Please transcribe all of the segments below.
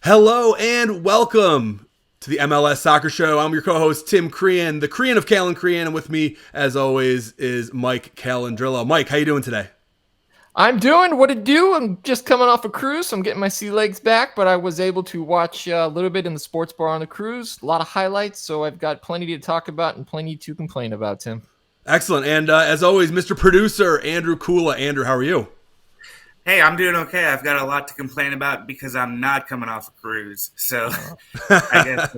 Hello and welcome to the MLS Soccer Show. I'm your co-host, Tim Crean, the Crean of Calendrillo, and with me, as always, is Mike Calendrillo. Mike, how you doing today? I'm doing what it do. I'm just coming off a cruise, so I'm getting my sea legs back, but I was able to watch a little bit in the sports bar on the cruise. A lot of highlights, so I've got plenty to talk about and plenty to complain about, Tim. Excellent. And as always, Mr. Producer, Andrew Kula. Andrew, how are you? Hey, I'm doing okay. I've got a lot to complain about because I'm not coming off a cruise. So I guess,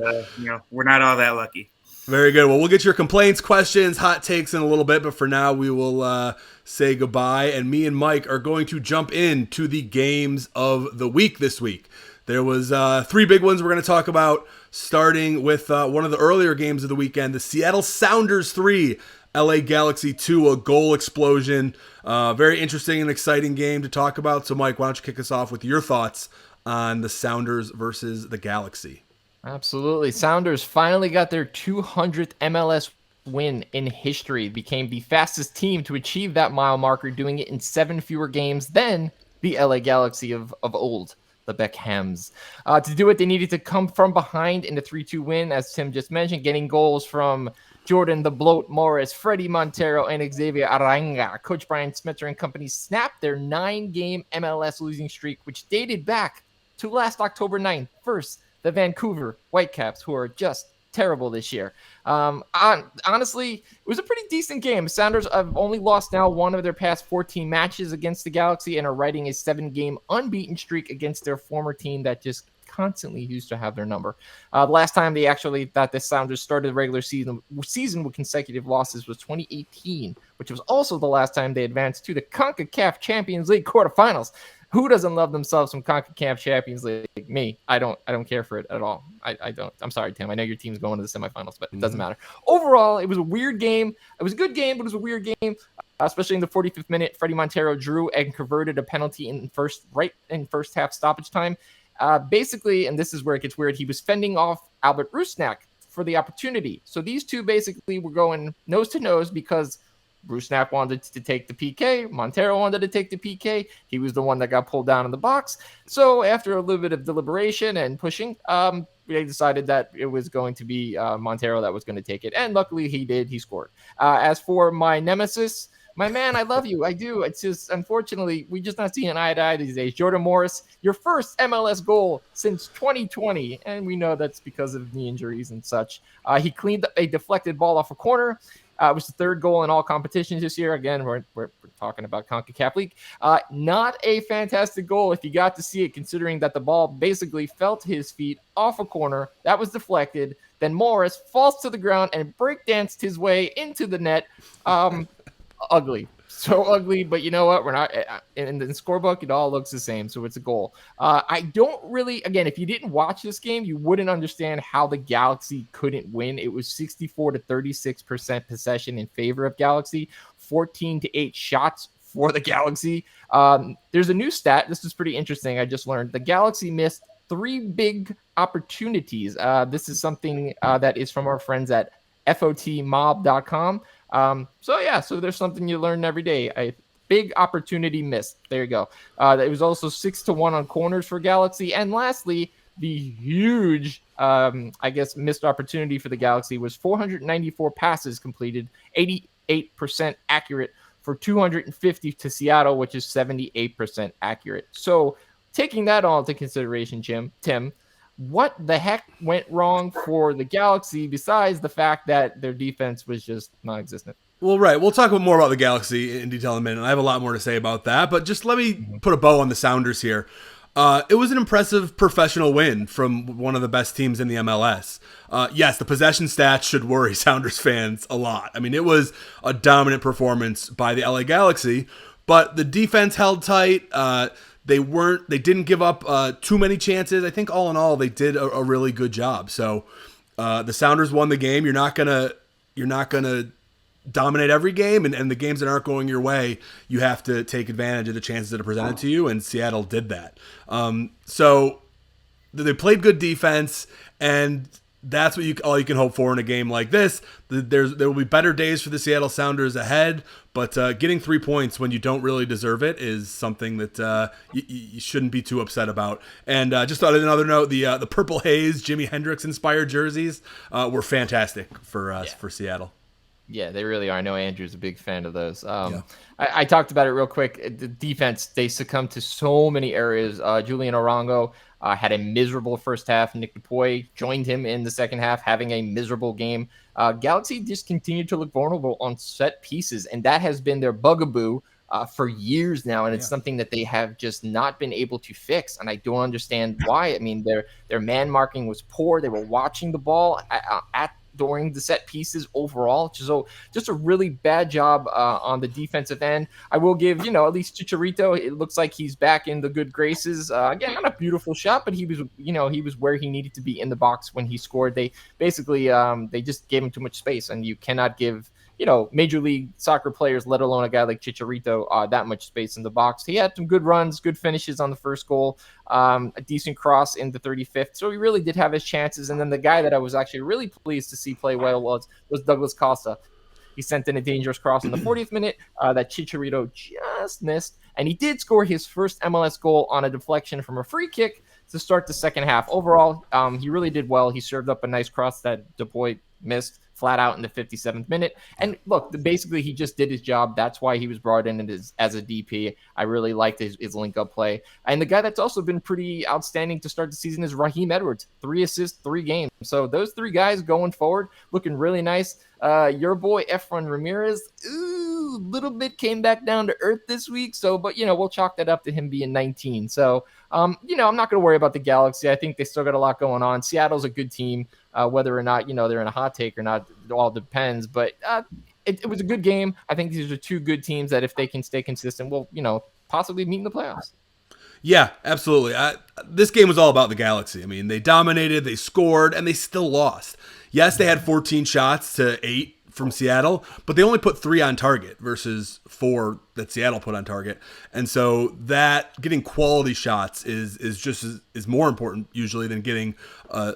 we're not all that lucky. Very good. Well, we'll get your complaints, questions, hot takes in a little bit, but for now, we will say goodbye. And me and Mike are going to jump into the games of the week this week. There was three big ones we're going to talk about, starting with one of the earlier games of the weekend, the Seattle Sounders 3, LA Galaxy 2, a goal explosion. Very interesting and exciting game to talk about. So, Mike, why don't you kick us off with your thoughts on the Sounders versus the Galaxy? Absolutely. Sounders finally got their 200th MLS win in history, became the fastest team to achieve that mile marker, doing it in 7 fewer games than the LA Galaxy of old, the Beckhams. To do it, they needed to come from behind in the 3-2 win, as Tim just mentioned, getting goals from Jordan the Bloat Morris, Freddie Montero, and Xavier Aranga. Coach Brian Smetzer and company snapped their 9-game MLS losing streak, which dated back to last October 9th. First, the Vancouver Whitecaps, who are just terrible this year. Honestly, it was a pretty decent game. Sounders have only lost now one of their past 14 matches against the Galaxy and are riding a 7-game unbeaten streak against their former team that just constantly used to have their number. The last time they actually thought the Sounders started the regular season with consecutive losses was 2018, which was also the last time they advanced to the CONCACAF Champions League quarterfinals. Who doesn't love themselves some CONCACAF Champions League? Me. I don't care for it at all. I don't. I'm sorry, Tim. I know your team's going to the semifinals, but it doesn't matter. Overall, it was a weird game. It was a good game, but it was a weird game, especially in the 45th minute. Freddie Montero drew and converted a penalty in first half stoppage time. Basically, and this is where it gets weird, he was fending off Albert Rusnak for the opportunity. So these two basically were going nose to nose because Rusnak wanted to take the PK. Montero wanted to take the PK. He was the one that got pulled down in the box. So after a little bit of deliberation and pushing, they decided that it was going to be Montero that was going to take it. And luckily he did. He scored. As for my nemesis, my man, I love you. I do. It's just, unfortunately, we just not seeing eye to eye these days. Jordan Morris, your first MLS goal since 2020. And we know that's because of knee injuries and such. He cleaned up a deflected ball off a corner. It was the third goal in all competitions this year. Again, we're talking about CONCACAF League. Not a fantastic goal if you got to see it, considering that the ball basically felt his feet off a corner. That was deflected. Then Morris falls to the ground and breakdanced his way into the net. Ugly. So ugly, but you know what? We're not in the scorebook. It all looks the same, so it's a goal. I don't really, again, if you didn't watch this game, you wouldn't understand how the Galaxy couldn't win. It was 64 to 36% possession in favor of Galaxy, 14 to 8 shots for the Galaxy. There's a new stat. This is pretty interesting. I just learned the Galaxy missed 3 big opportunities. This is something that is from our friends at FOTmob.com. So there's something you learn every day. A big opportunity missed. There you go. It was also 6-1 on corners for Galaxy. And lastly, the huge, missed opportunity for the Galaxy was 494 passes completed, 88% accurate for 250 to Seattle, which is 78% accurate. So taking that all into consideration, Tim, what the heck went wrong for the Galaxy besides the fact that their defense was just non-existent? Well, right. We'll talk more about the Galaxy in detail in a minute. I have a lot more to say about that, but just let me put a bow on the Sounders here. It was an impressive professional win from one of the best teams in the MLS. Yes, the possession stats should worry Sounders fans a lot. I mean, it was a dominant performance by the LA Galaxy, but the defense held tight. They didn't give up too many chances. I think all in all, they did a really good job. So the Sounders won the game. You're not gonna dominate every game, and the games that aren't going your way, you have to take advantage of the chances that are presented to you, and Seattle did that. So they played good defense, and that's what all you can hope for in a game like this. There will be better days for the Seattle Sounders ahead, but getting 3 points when you don't really deserve it is something that you shouldn't be too upset about. And just on another note, the Purple Haze Jimi Hendrix inspired jerseys were fantastic for Seattle. Yeah, they really are. I know Andrew's a big fan of those. I talked about it real quick. The defense, they succumbed to so many areas. Julian Orongo had a miserable first half. Nick DePoy joined him in the second half, having a miserable game. Galaxy just continued to look vulnerable on set pieces, and that has been their bugaboo for years now, and it's something that they have just not been able to fix, and I don't understand why. I mean, their man marking was poor. They were watching the ball during the set pieces overall. So just a really bad job on the defensive end. I will give, at least Chicharito, it looks like he's back in the good graces. Again, not a beautiful shot, but he was where he needed to be in the box when he scored. They basically, they just gave him too much space, and you cannot give, Major League Soccer players, let alone a guy like Chicharito, that much space in the box. He had some good runs, good finishes on the first goal, a decent cross in the 35th. So he really did have his chances. And then the guy that I was actually really pleased to see play well was Douglas Costa. He sent in a dangerous cross in the 40th minute that Chicharito just missed. And he did score his first MLS goal on a deflection from a free kick to start the second half. Overall, he really did well. He served up a nice cross that DePoy missed flat out in the 57th minute. And look, basically he just did his job. That's why he was brought in as a DP. I really liked his link-up play. And the guy that's also been pretty outstanding to start the season is Raheem Edwards. 3 assists, 3 games. So those 3 guys going forward, looking really nice. Your boy Efrain Ramirez, little bit came back down to earth this week. So, but, we'll chalk that up to him being 19. So, I'm not going to worry about the Galaxy. I think they still got a lot going on. Seattle's a good team. Whether or not, they're in a hot take or not, it all depends. But it was a good game. I think these are 2 good teams that if they can stay consistent, will, possibly meet in the playoffs. Yeah, absolutely. This game was all about the Galaxy. I mean, they dominated, they scored, and they still lost. Yes, they had 14 shots to 8 from Seattle, but they only put 3 on target versus 4 that Seattle put on target. And so that getting quality shots is more important usually than getting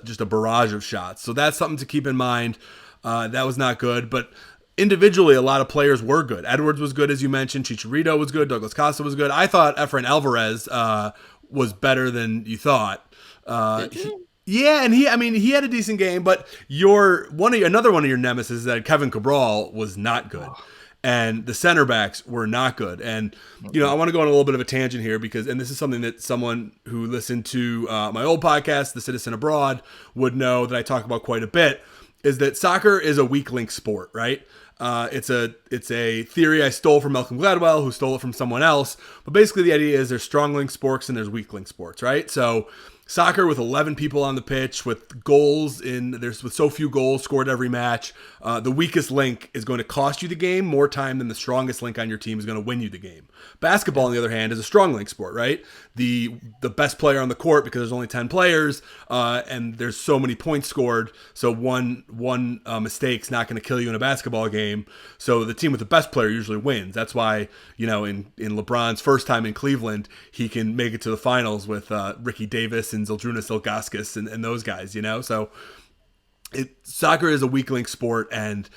just a barrage of shots. So that's something to keep in mind. That was not good, but individually, a lot of players were good. Edwards was good, as you mentioned. Chicharito was good. Douglas Costa was good. I thought Efrain Alvarez was better than you thought. Yeah, and he had a decent game, but another one of your nemesis is that Kevin Cabral was not good. And the center backs were not good. And, I want to go on a little bit of a tangent here and this is something that someone who listened to my old podcast, The Citizen Abroad, would know that I talk about quite a bit, is that soccer is a weak link sport, right? It's a theory I stole from Malcolm Gladwell, who stole it from someone else. But basically the idea is there's strong link sports and there's weak link sports, right? So soccer with 11 people on the pitch, with so few goals scored every match, the weakest link is going to cost you the game more time than the strongest link on your team is going to win you the game. Basketball, on the other hand, is a strong link sport, right? The best player on the court, because there's only 10 players, and there's so many points scored, so one mistake's not going to kill you in a basketball game. So the team with the best player usually wins. That's why, in LeBron's first time in Cleveland, he can make it to the finals with Ricky Davis and Zildrunas Ilgauskas and those guys, So soccer is a weak link sport, and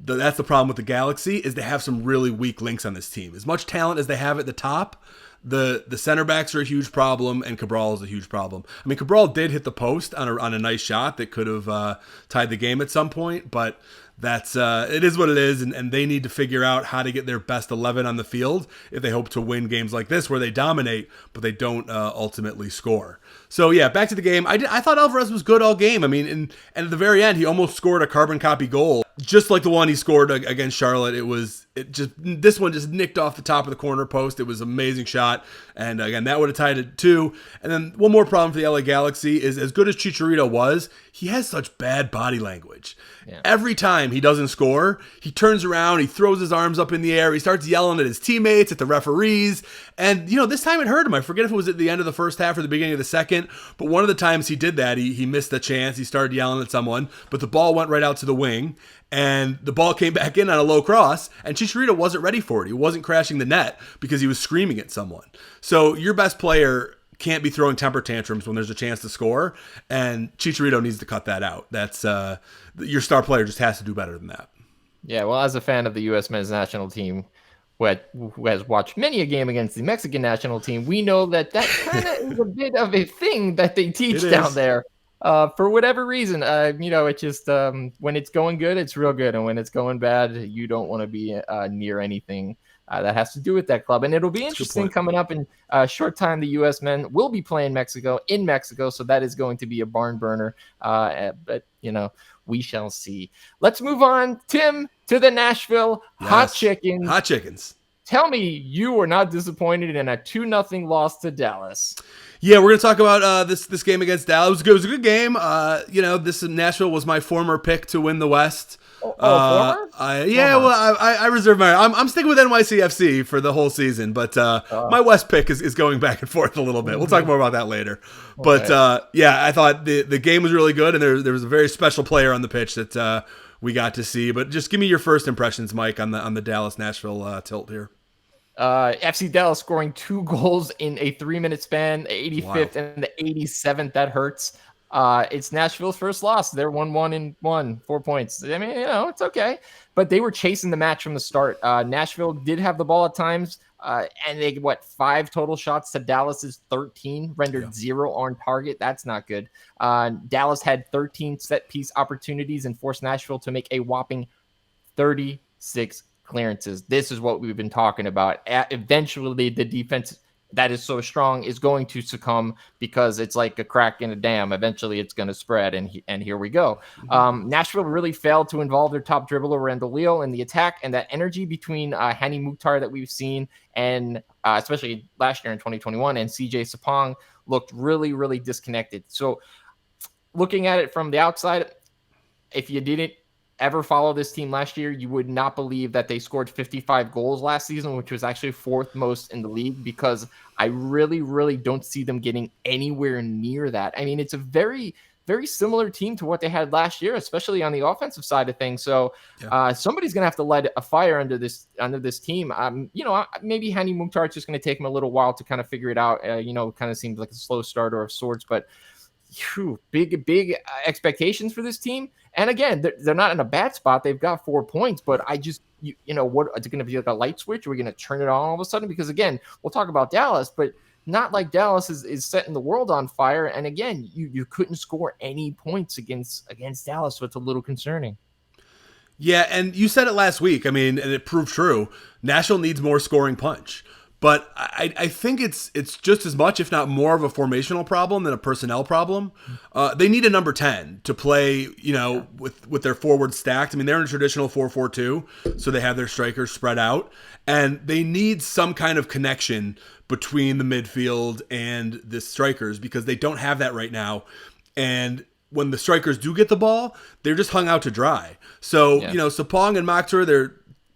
that's the problem with the Galaxy, is they have some really weak links on this team. As much talent as they have at the top, the center backs are a huge problem, and Cabral is a huge problem. I mean, Cabral did hit the post on a nice shot that could have tied the game at some point, but that's it is what it is, and they need to figure out how to get their best 11 on the field if they hope to win games like this where they dominate but they don't ultimately score. So yeah, back to the game. I thought Alvarez was good all game. I mean, and at the very end, he almost scored a carbon copy goal, just like the one he scored against Charlotte. This one just nicked off the top of the corner post. It was an amazing shot, and again, that would have tied it 2. And then one more problem for the LA Galaxy is, as good as Chicharito was, he has such bad body language. Yeah. Every time he doesn't score, he turns around, he throws his arms up in the air, he starts yelling at his teammates, at the referees, and this time it hurt him. I forget if it was at the end of the first half or the beginning of the second, but one of the times he did that, he missed the chance, he started yelling at someone, but the ball went right out to the wing, and the ball came back in on a low cross, and Chicharito wasn't ready for it. He wasn't crashing the net because he was screaming at someone. So your best player can't be throwing temper tantrums when there's a chance to score, and Chicharito needs to cut that out. That's your star player just has to do better than that. Yeah, well, as a fan of the U.S. men's national team, who has watched many a game against the Mexican national team, we know that kind of is a bit of a thing that they teach down there. For whatever reason, it just when it's going good, it's real good, and when it's going bad, you don't want to be near anything that has to do with that club. And it'll be interesting coming up in a short time. The U.S. men will be playing Mexico in Mexico, so that is going to be a barn burner. But we shall see. Let's move on, Tim, to the Nashville Hot Chickens. Hot Chickens. Tell me you were not disappointed in a 2-0 loss to Dallas. Yeah, we're going to talk about this game against Dallas. It was a good game. This Nashville was my former pick to win the West. Former? I reserve my. I'm sticking with NYCFC for the whole season, but my West pick is going back and forth a little bit. We'll talk more about that later. Okay. But I thought the game was really good, and there was a very special player on the pitch that we got to see. But just give me your first impressions, Mike, on the Dallas Nashville tilt here. FC Dallas scoring 2 goals in a 3-minute span, the 85th and the 87th. That hurts. It's Nashville's first loss. They're 1-1-1, 4 points. I mean, it's okay. But they were chasing the match from the start. Nashville did have the ball at times, and they 5 total shots to Dallas's 13, rendered 0 on target. That's not good. Dallas had 13 set-piece opportunities and forced Nashville to make a whopping 36 clearances. This is what we've been talking about. Eventually, the defense that is so strong is going to succumb because it's like a crack in a dam. Eventually, it's going to spread, and here we go. Nashville really failed to involve their top dribbler, Randall Leal, in the attack, and that energy between Hani Mukhtar that we've seen, and especially last year in 2021, and CJ Sapong looked really, really disconnected. So looking at it from the outside, if you didn't ever follow this team last year, you would not believe that they scored 55 goals last season, which was actually 4th most in the league, because I really, really don't see them getting anywhere near that. I mean, it's a very, very similar team to what they had last year, especially on the offensive side of things. So somebody's going to have to light a fire under this team. Maybe Hani Mukhtar, it's just going to take him a little while to kind of figure it out. Kind of seems like a slow starter of sorts, but big expectations for this team. And again, they're not in a bad spot. They've got 4 points, but I just, what is it going to be, like a light switch? Are we going to turn it on all of a sudden? Because again, we'll talk about Dallas, but not like Dallas is setting the world on fire. And again, you couldn't score any points against Dallas, so it's a little concerning. Yeah, and you said it last week. I mean, and it proved true. Nashville needs more scoring punch. But I think it's just as much, if not more, of a formational problem than a personnel problem. They need a number 10 to play, with their forward stacked. I mean, they're in a traditional 4-4-2, so they have their strikers spread out. And they need some kind of connection between the midfield and the strikers, because they don't have that right now. And when the strikers do get the ball, they're just hung out to dry. So, Sapong and Mokhtar,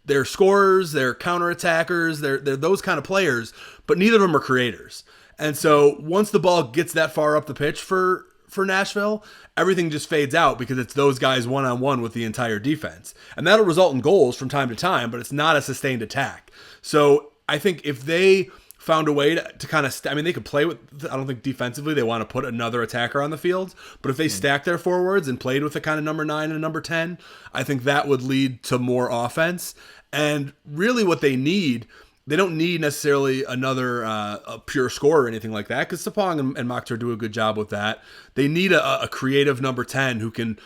they're scorers, they're counterattackers, they're those kind of players, but neither of them are creators. And so once the ball gets that far up the pitch for Nashville, everything just fades out because it's those guys one-on-one with the entire defense. And that'll result in goals from time to time, but it's not a sustained attack. So I think if they found a way to kind of, they could play with, I don't think defensively they want to put another attacker on the field, but if they stack their forwards and played with a kind of number 9 and number 10, I think that would lead to more offense. And really what they need, they don't need necessarily another a pure scorer or anything like that, because Sapong and Mokhtar do a good job with that. They need a creative number 10 who can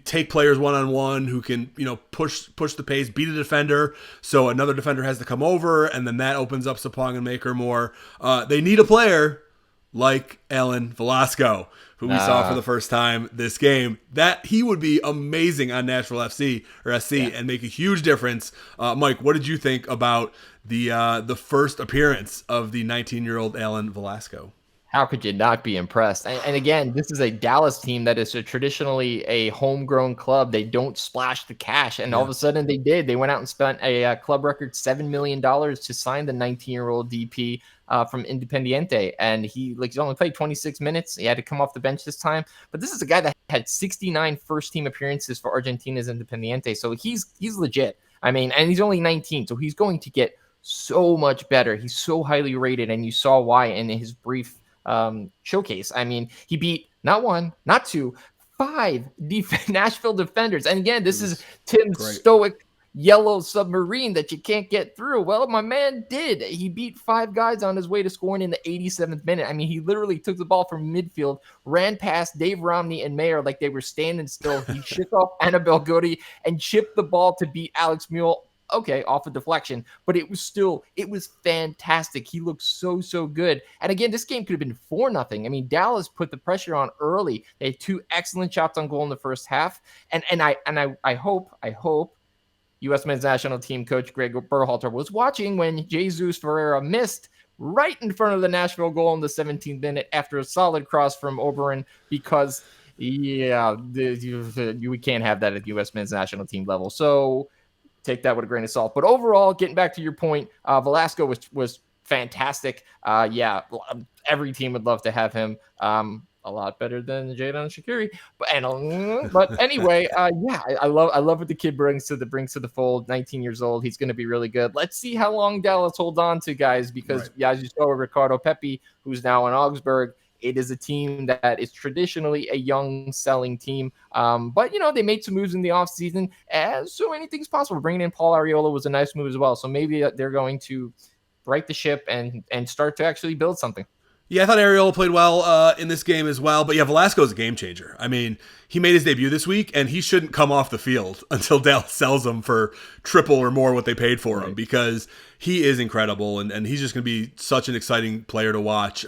take players one-on-one, who can, push the pace, beat a defender, so another defender has to come over, and then that opens up Sapong and Maker more. They need a player like Alan Velasco, who we saw for the first time this game. That he would be amazing on Nashville FC or SC and make a huge difference. Mike, what did you think about the first appearance of the 19-year-old Alan Velasco? How could you not be impressed? And again, this is a Dallas team that is traditionally a homegrown club. They don't splash the cash. And all of a sudden they did. They went out and spent a club record $7 million to sign the 19-year-old DP from Independiente. And he only played 26 minutes. He had to come off the bench this time. But this is a guy that had 69 first-team appearances for Argentina's Independiente. So he's legit. And he's only 19. So he's going to get so much better. He's so highly rated. And you saw why in his brief showcase. I mean, he beat not one, not two, five Nashville defenders. And again, this is Tim's stoic yellow submarine that you can't get through. Well, my man did. He beat five guys on his way to scoring in the 87th minute. I mean, he literally took the ball from midfield, ran past Dave Romney and Mayer like they were standing still. He shook off Annabelle Goody and chipped the ball to beat Alex Mule. Okay, off a deflection, but it was fantastic. He looked so good. And again, this game could have been 4-0. I mean, Dallas put the pressure on early. They had two excellent shots on goal in the first half. And I hope U.S. men's national team coach Greg Berhalter was watching when Jesus Ferreira missed right in front of the Nashville goal in the 17th minute after a solid cross from Oberon, because we can't have that at the U.S. men's national team level. So take that with a grain of salt. But overall, getting back to your point, Velasco was fantastic. Every team would love to have him. A lot better than Jadon Shaqiri. But anyway, I love what the kid brings to the fold. 19 years old, he's going to be really good. Let's see how long Dallas holds on to, guys, because as you saw with Ricardo Pepi, who's now in Augsburg, it is a team that is traditionally a young selling team. But, they made some moves in the offseason, so anything's possible. Bringing in Paul Arriola was a nice move as well. So maybe they're going to right the ship and start to actually build something. Yeah, I thought Arriola played well in this game as well. But yeah, Velasco's a game changer. I mean, he made his debut this week, and he shouldn't come off the field until Dallas sells him for triple or more what they paid for him, because he is incredible, and he's just going to be such an exciting player to watch.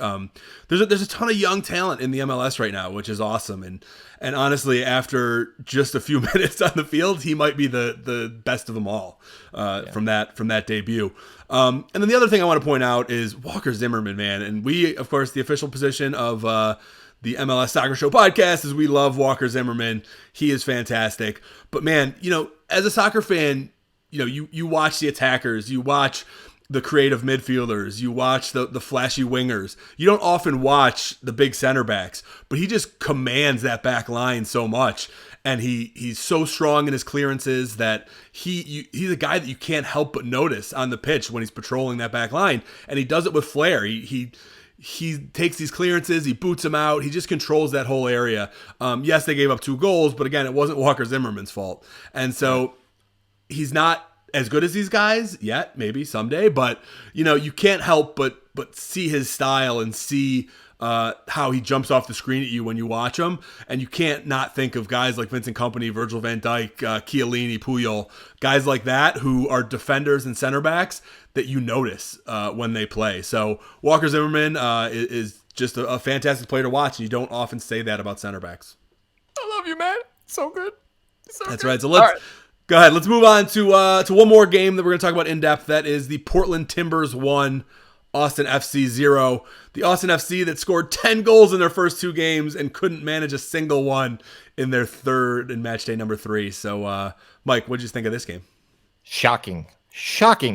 There's a ton of young talent in the MLS right now, which is awesome. And honestly, after just a few minutes on the field, he might be the best of them all from that debut. And then the other thing I want to point out is Walker Zimmerman, man. And we, of course, the official position of the MLS Soccer Show podcast is we love Walker Zimmerman. He is fantastic. But man, as a soccer fan, you watch the attackers, you watch the creative midfielders, you watch the flashy wingers. You don't often watch the big center backs, but he just commands that back line so much. And he's so strong in his clearances that he's a guy that you can't help but notice on the pitch when he's patrolling that back line. And he does it with flair. He takes these clearances, he boots them out, he just controls that whole area. Yes, they gave up 2 goals, but again, it wasn't Walker Zimmerman's fault. And so he's not as good as these guys yet, maybe someday, but you can't help but see his style and see how he jumps off the screen at you when you watch him, and you can't not think of guys like Vincent Kompany, Virgil van Dijk, Chiellini, Puyol, guys like that who are defenders and center backs that you notice when they play. So Walker Zimmerman is just a fantastic player to watch, and you don't often say that about center backs. I love you, man. So good. That's right. So go ahead. Let's move on to one more game that we're going to talk about in depth. That is the Portland Timbers 1, Austin FC 0. The Austin FC that scored 10 goals in their first 2 games and couldn't manage a single one in their third in match day number 3. So, Mike, what did you think of this game? Shocking.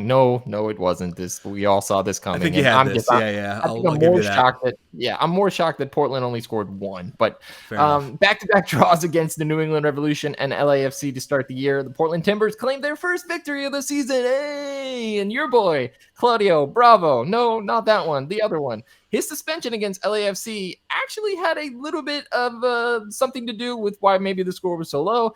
No, it wasn't. We all saw this coming. I think you had this. I'll give you that. I'm more shocked that Portland only scored 1. But back-to-back draws against the New England Revolution and LAFC to start the year. The Portland Timbers claimed their first victory of the season. Hey, and your boy, Claudio Bravo. No, not that one. The other one. His suspension against LAFC actually had a little bit of something to do with why maybe the score was so low.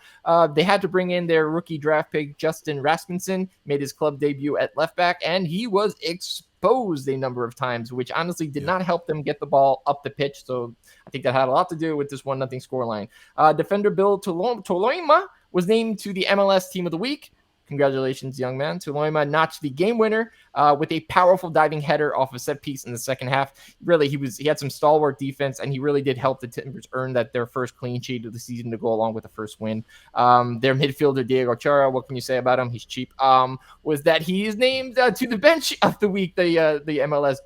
They had to bring in their rookie draft pick, Justin Rasmussen, made his club debut at left back, and he was exposed a number of times, which honestly did not help them get the ball up the pitch. So I think that had a lot to do with this 1-0 scoreline. Defender Bill Toloima was named to the MLS Team of the Week. Congratulations, young man. Toloima notched the game winner with a powerful diving header off a set piece in the second half. Really, he had some stalwart defense, and he really did help the Timbers earn their first clean sheet of the season to go along with the first win. Their midfielder, Diego Chara, what can you say about him? He's cheap. Was that he is named to the bench of the week, the MLS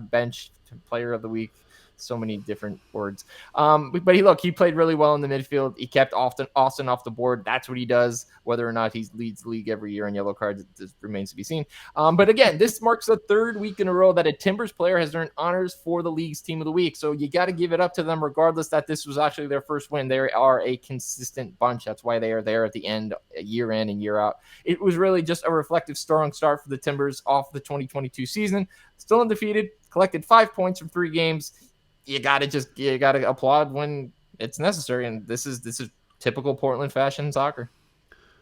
bench player of the week. So many different words. But he played really well in the midfield. He kept Austin off the board. That's what he does. Whether or not he leads the league every year in yellow cards, it remains to be seen. But again, this marks the 3rd week in a row that a Timbers player has earned honors for the league's Team of the Week. So you got to give it up to them, regardless that this was actually their first win. They are a consistent bunch. That's why they are there at the end, year in and year out. It was really just a reflective, strong start for the Timbers off the 2022 season. Still undefeated, collected 5 points from 3 games. you gotta applaud when it's necessary, and this is typical Portland fashion soccer.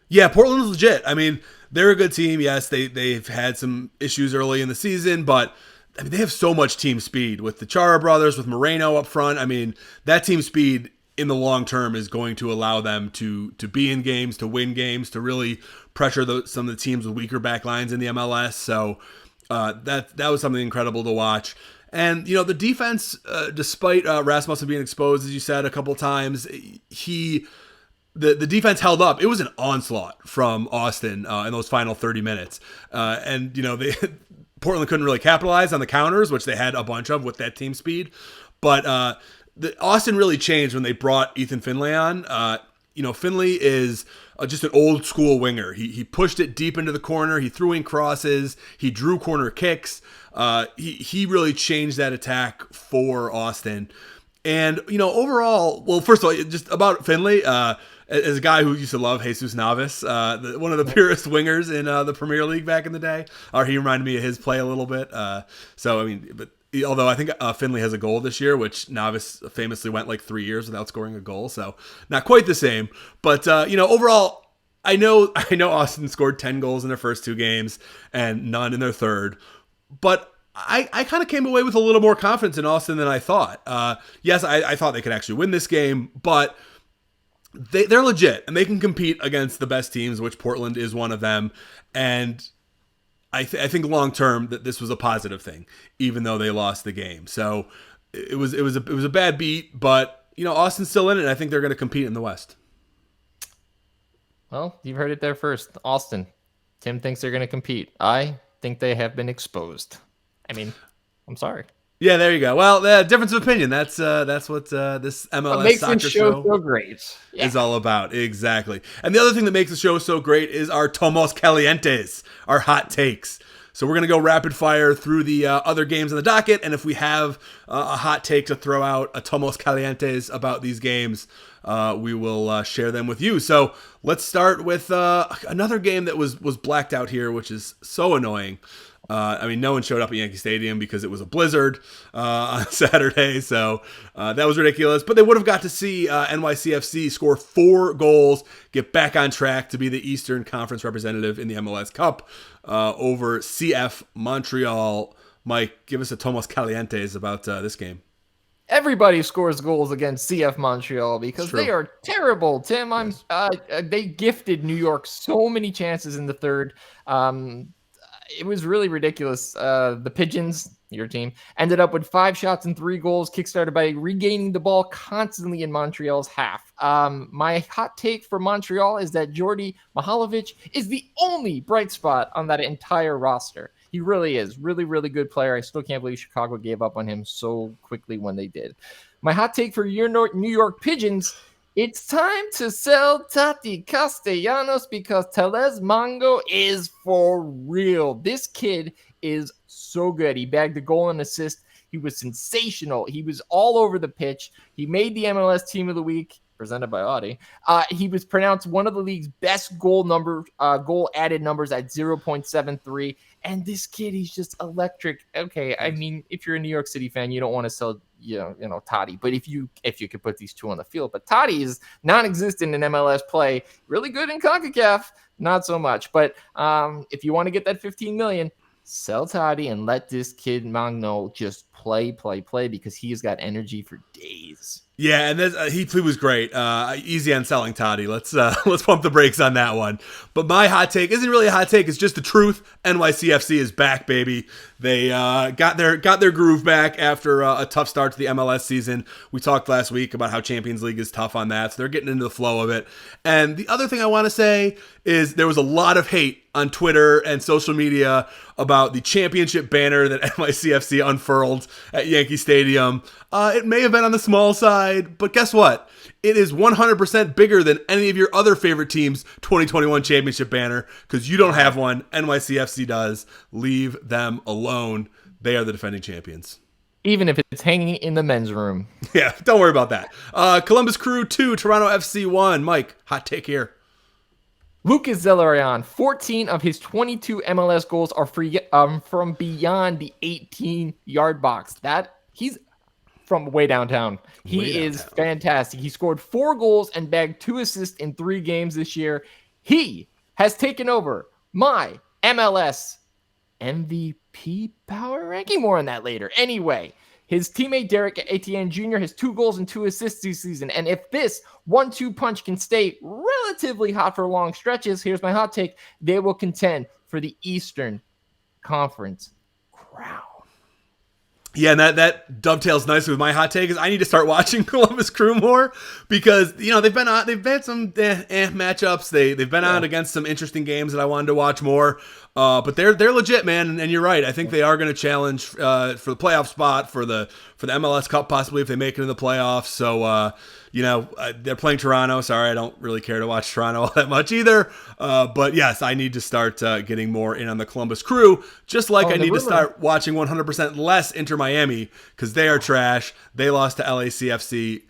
Yeah, Portland's legit. I mean, they're a good team. Yes, they've had some issues early in the season, but I mean, they have so much team speed with the Chara brothers, with Moreno up front. I mean, that team speed in the long term is going to allow them to be in games, to win games, to really pressure some of the teams with weaker back lines in the MLS. So that was something incredible to watch. And, the defense, despite Rasmussen being exposed, as you said, a couple times, the defense held up. It was an onslaught from Austin in those final 30 minutes. Portland couldn't really capitalize on the counters, which they had a bunch of with that team speed. But Austin really changed when they brought Ethan Finlay on. Finlay is just an old school winger. He pushed it deep into the corner. He threw in crosses. He drew corner kicks. He really changed that attack for Austin. And, overall, well, first of all, just about Finlay, as a guy who used to love Jesus Navas, one of the purest wingers in the Premier League back in the day, or he reminded me of his play a little bit. Although I think Finlay has a goal this year, which Navas famously went like 3 years without scoring a goal, so not quite the same. But overall, I know Austin scored 10 goals in their first 2 games and none in their third, but I kind of came away with a little more confidence in Austin than I thought. Yes, I thought they could actually win this game, but they're legit and they can compete against the best teams, which Portland is one of them. And I think long term that this was a positive thing, even though they lost the game. So it was a bad beat, but Austin's still in it. And I think they're going to compete in the West. Well, you've heard it there first. Austin. Tim thinks they're going to compete. I think they have been exposed. I mean, I'm sorry. Yeah, there you go. Well, difference of opinion. That's what this MLS Soccer Show so great. is all about. Exactly. And the other thing that makes the show so great is our TOMAS CALIENTES, our hot takes. So we're going to go rapid fire through the other games on the docket, and if we have a hot take to throw out, a TOMAS CALIENTES about these games, we will share them with you. So let's start with another game that was blacked out here, which is so annoying. No one showed up at Yankee Stadium because it was a blizzard on Saturday, so that was ridiculous. But they would have got to see NYCFC score 4 goals, get back on track to be the Eastern Conference representative in the MLS Cup over CF Montreal. Mike, give us a TOMAS CALIENTES about this game. Everybody scores goals against CF Montreal because they are terrible, Tim. They gifted New York so many chances in the third. It was really ridiculous. The Pigeons, your team, ended up with 5 shots and 3 goals, kickstarted by regaining the ball constantly in Montreal's half. My hot take for Montreal is that Jordi Mihalovic is the only bright spot on that entire roster. He really is. Really, really good player. I still can't believe Chicago gave up on him so quickly when they did. My hot take for your New York Pigeons: it's time to sell Tati Castellanos because Teles Mango is for real. This kid is so good. He bagged a goal and assist. He was sensational. He was all over the pitch. He made the MLS Team of the Week, presented by Audi. He was pronounced one of the league's best goal added numbers at 0.73. And this kid, he's just electric. Okay, I mean, if you're a New York City fan, you don't want to sell, Tati. But if you could put these two on the field, but Tati is non-existent in MLS play. Really good in CONCACAF, not so much. But if you want to get that $15 million, sell Tati and let this kid Magno just play because he has got energy for days. Yeah, and he was great. Easy on selling Toddy. Let's pump the brakes on that one. But my hot take isn't really a hot take. It's just the truth. NYCFC is back, baby. They got their groove back after a tough start to the MLS season. We talked last week about how Champions League is tough on that, so they're getting into the flow of it. And the other thing I want to say is there was a lot of hate on Twitter and social media about the championship banner that NYCFC unfurled at Yankee Stadium. It may have been on the small side, but guess what? It is 100% bigger than any of your other favorite teams' 2021 championship banner because you don't have one. NYCFC does. Leave them alone. They are the defending champions. Even if it's hanging in the men's room. Yeah, don't worry about that. Columbus Crew 2, Toronto FC 1. Mike, hot take here. Lucas Zelarayan, 14 of his 22 MLS goals are from beyond the 18-yard box. from way downtown. He is fantastic. He scored 4 goals and bagged 2 assists in 3 games this year. He has taken over my MLS MVP power ranking. More on that later. Anyway, his teammate Derek Etienne Jr. has 2 goals and 2 assists this season. And if this 1-2 punch can stay relatively hot for long stretches, here's my hot take, they will contend for the Eastern Conference crown. Yeah, and that dovetails nicely with my hot take is I need to start watching Columbus Crew more because they've had some matchups. They've been on against some interesting games that I wanted to watch more. But they're legit, man, and you're right. I think they are going to challenge for the playoff spot for the MLS Cup possibly if they make it in the playoffs. So they're playing Toronto. Sorry, I don't really care to watch Toronto all that much either. But yes, I need to start getting more in on the Columbus Crew, just like I need to start watching 100% less Inter Miami because they are trash. They lost to LAFC.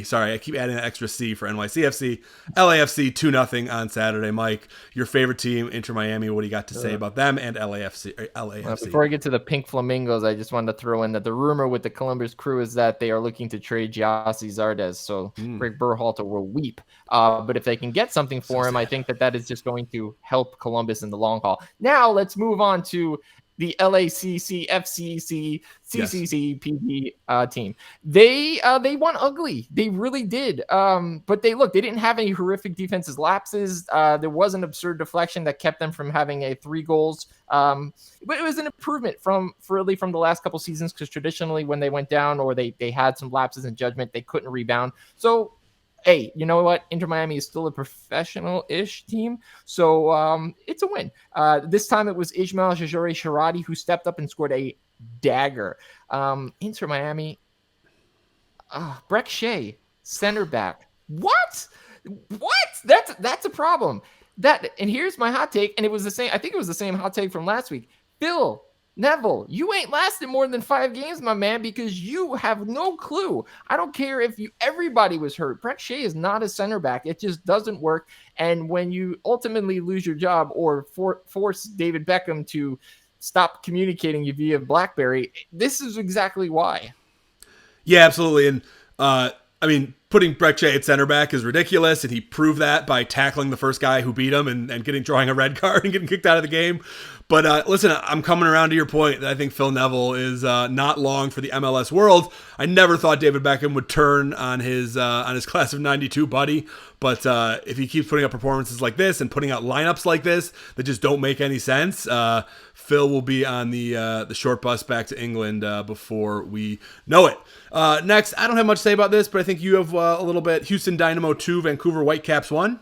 Sorry, I keep adding an extra C for NYCFC. LAFC 2-0 on Saturday. Mike, your favorite team, Inter Miami. What do you got to say about them and LAFC? Before I get to the Pink Flamingos, I just wanted to throw in that the rumor with the Columbus Crew is that they are looking to trade Gyasi Zardes. So Greg Berhalter will weep. But if they can get something for him, I think that is just going to help Columbus in the long haul. Now let's move on to the LACC, FCC, CCC, PP team. They won ugly. They really did. But they didn't have any horrific defensive lapses. There was an absurd deflection that kept them from having 3 goals. But it was an improvement from the last couple seasons because traditionally when they went down or they had some lapses in judgment, they couldn't rebound. So hey, you know what? Inter Miami is still a professional-ish team, so it's a win. This time it was Ismail Jajori Sharadi who stepped up and scored a dagger. Inter Miami, Breck Shea, center back. What? That's a problem. And here's my hot take, and it was the same. I think it was the same hot take from last week. Phil Neville, you ain't lasted more than 5 games, my man, because you have no clue. I don't care if everybody was hurt. Breck Shea is not a center back. It just doesn't work. And when you ultimately lose your job or force David Beckham to stop communicating you via BlackBerry, this is exactly why. Yeah, absolutely. And putting Breck Shea at center back is ridiculous, and he proved that by tackling the first guy who beat him and drawing a red card and getting kicked out of the game. But listen, I'm coming around to your point that I think Phil Neville is not long for the MLS world. I never thought David Beckham would turn on his class of '92 buddy, but if he keeps putting up performances like this and putting out lineups like this that just don't make any sense, Phil will be on the short bus back to England before we know it. Next, I don't have much to say about this, but I think you have a little bit. Houston Dynamo 2, Vancouver Whitecaps 1.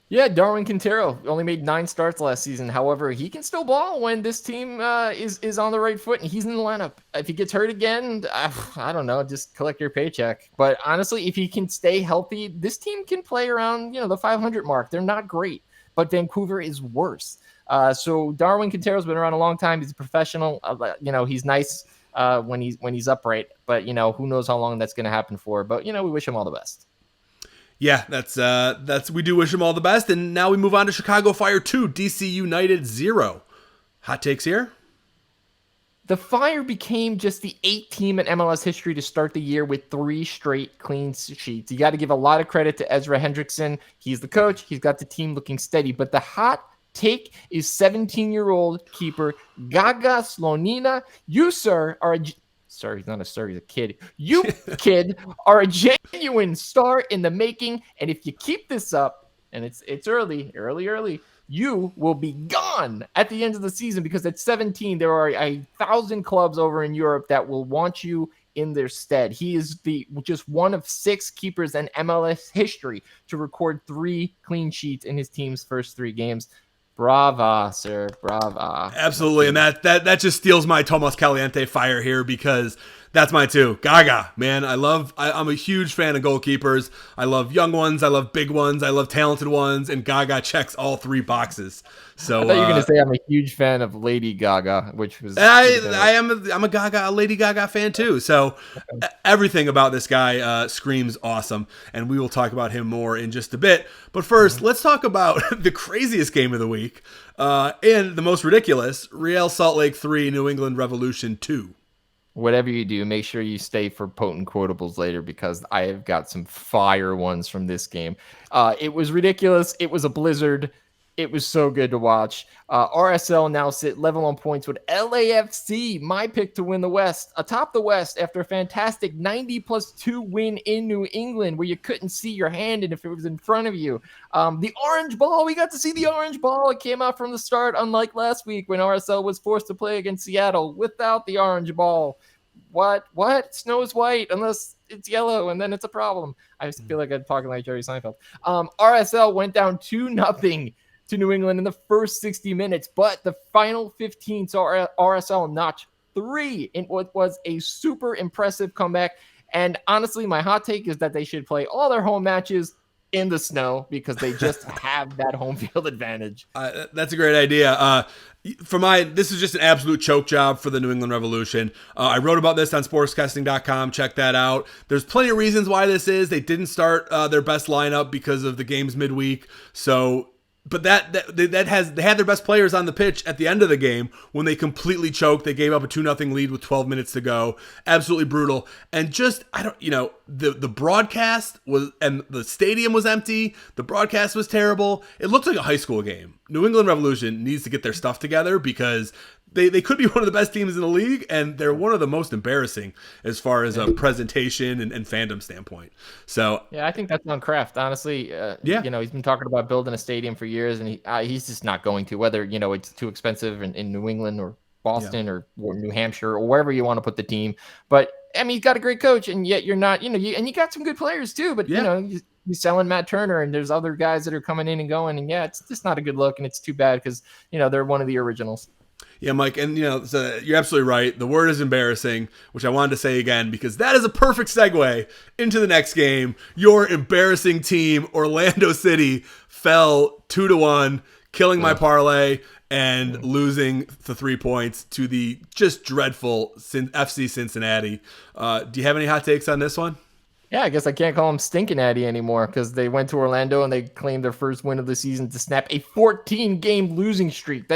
Yeah, Darwin Quintero only made 9 starts last season. However, he can still ball when this team is on the right foot and he's in the lineup. If he gets hurt again, I don't know, just collect your paycheck. But honestly, if he can stay healthy, this team can play around the 500 mark. They're not great, but Vancouver is worse. So Darwin Quintero's been around a long time. He's a professional. He's nice when he's upright, but who knows how long that's going to happen for. But we wish him all the best. Yeah, that's we do wish him all the best. And now we move on to Chicago Fire 2, DC United 0. Hot takes here? The Fire became just the 8th team in MLS history to start the year with 3 straight clean sheets. You got to give a lot of credit to Ezra Hendrickson. He's the coach. He's got the team looking steady. But the hot take is 17-year-old keeper Gaga Slonina. You, sir, are Sorry, he's not a sir, he's a kid. You, kid, are a genuine star in the making, and if you keep this up, and it's early, you will be gone at the end of the season because at 17, there are 1,000 clubs over in Europe that will want you in their stead. He is just one of 6 keepers in MLS history to record 3 clean sheets in his team's first 3 games. Brava, sir. Brava. Absolutely. And that just steals my Tomas Caliente fire here because that's my 2. Gaga, man. I'm a huge fan of goalkeepers. I love young ones. I love big ones. I love talented ones. And Gaga checks all 3 boxes. So I thought you were going to say I'm a huge fan of Lady Gaga, which was I'm a Lady Gaga fan too. So everything about this guy screams awesome, and we will talk about him more in just a bit. But first, let's talk about the craziest game of the week and the most ridiculous: Real Salt Lake 3, New England Revolution 2. Whatever you do, make sure you stay for potent quotables later because I have got some fire ones from this game. It was ridiculous. It was a blizzard. It was so good to watch. RSL now sit level on points with LAFC, my pick to win the West, atop the West after a fantastic 90+2 win in New England where you couldn't see your hand and if it was in front of you. The orange ball, we got to see the orange ball. It came out from the start, unlike last week when RSL was forced to play against Seattle without the orange ball. What? Snow is white unless it's yellow, and then it's a problem. I just feel like I'm talking like Jerry Seinfeld. RSL went down 2-0 to New England in the first 60 minutes, but the final 15 saw RSL notch 3 in what was a super impressive comeback. And honestly, my hot take is that they should play all their home matches in the snow because they just have that home field advantage. That's a great idea. This is just an absolute choke job for the New England Revolution. I wrote about this on sportscasting.com. Check that out. There's plenty of reasons why this is. They didn't start their best lineup because of the games midweek. But they had their best players on the pitch at the end of the game when they completely choked. They gave up a 2-0 lead with 12 minutes to go. Absolutely brutal. And just, the broadcast was, and the stadium was empty. The broadcast was terrible. It looked like a high school game. New England Revolution needs to get their stuff together because they could be one of the best teams in the league, and they're one of the most embarrassing as far as a presentation and fandom standpoint. So yeah, I think that's on Kraft, honestly. He's been talking about building a stadium for years, and he's just not going to, whether, it's too expensive in New England or Boston or New Hampshire or wherever you want to put the team. But, I mean, he's got a great coach, and yet you're not, and you got some good players too, but, you're selling Matt Turner, and there's other guys that are coming in and going, and it's just not a good look, and it's too bad because, they're one of the originals. Yeah, Mike, and so you're absolutely right. The word is embarrassing, which I wanted to say again because that is a perfect segue into the next game. Your embarrassing team, Orlando City, fell 2-1, killing my parlay and losing the 3 points to the just dreadful FC Cincinnati. Do you have any hot takes on this one? Yeah, I guess I can't call them Stinking Natty anymore because they went to Orlando and they claimed their first win of the season to snap a 14-game losing streak.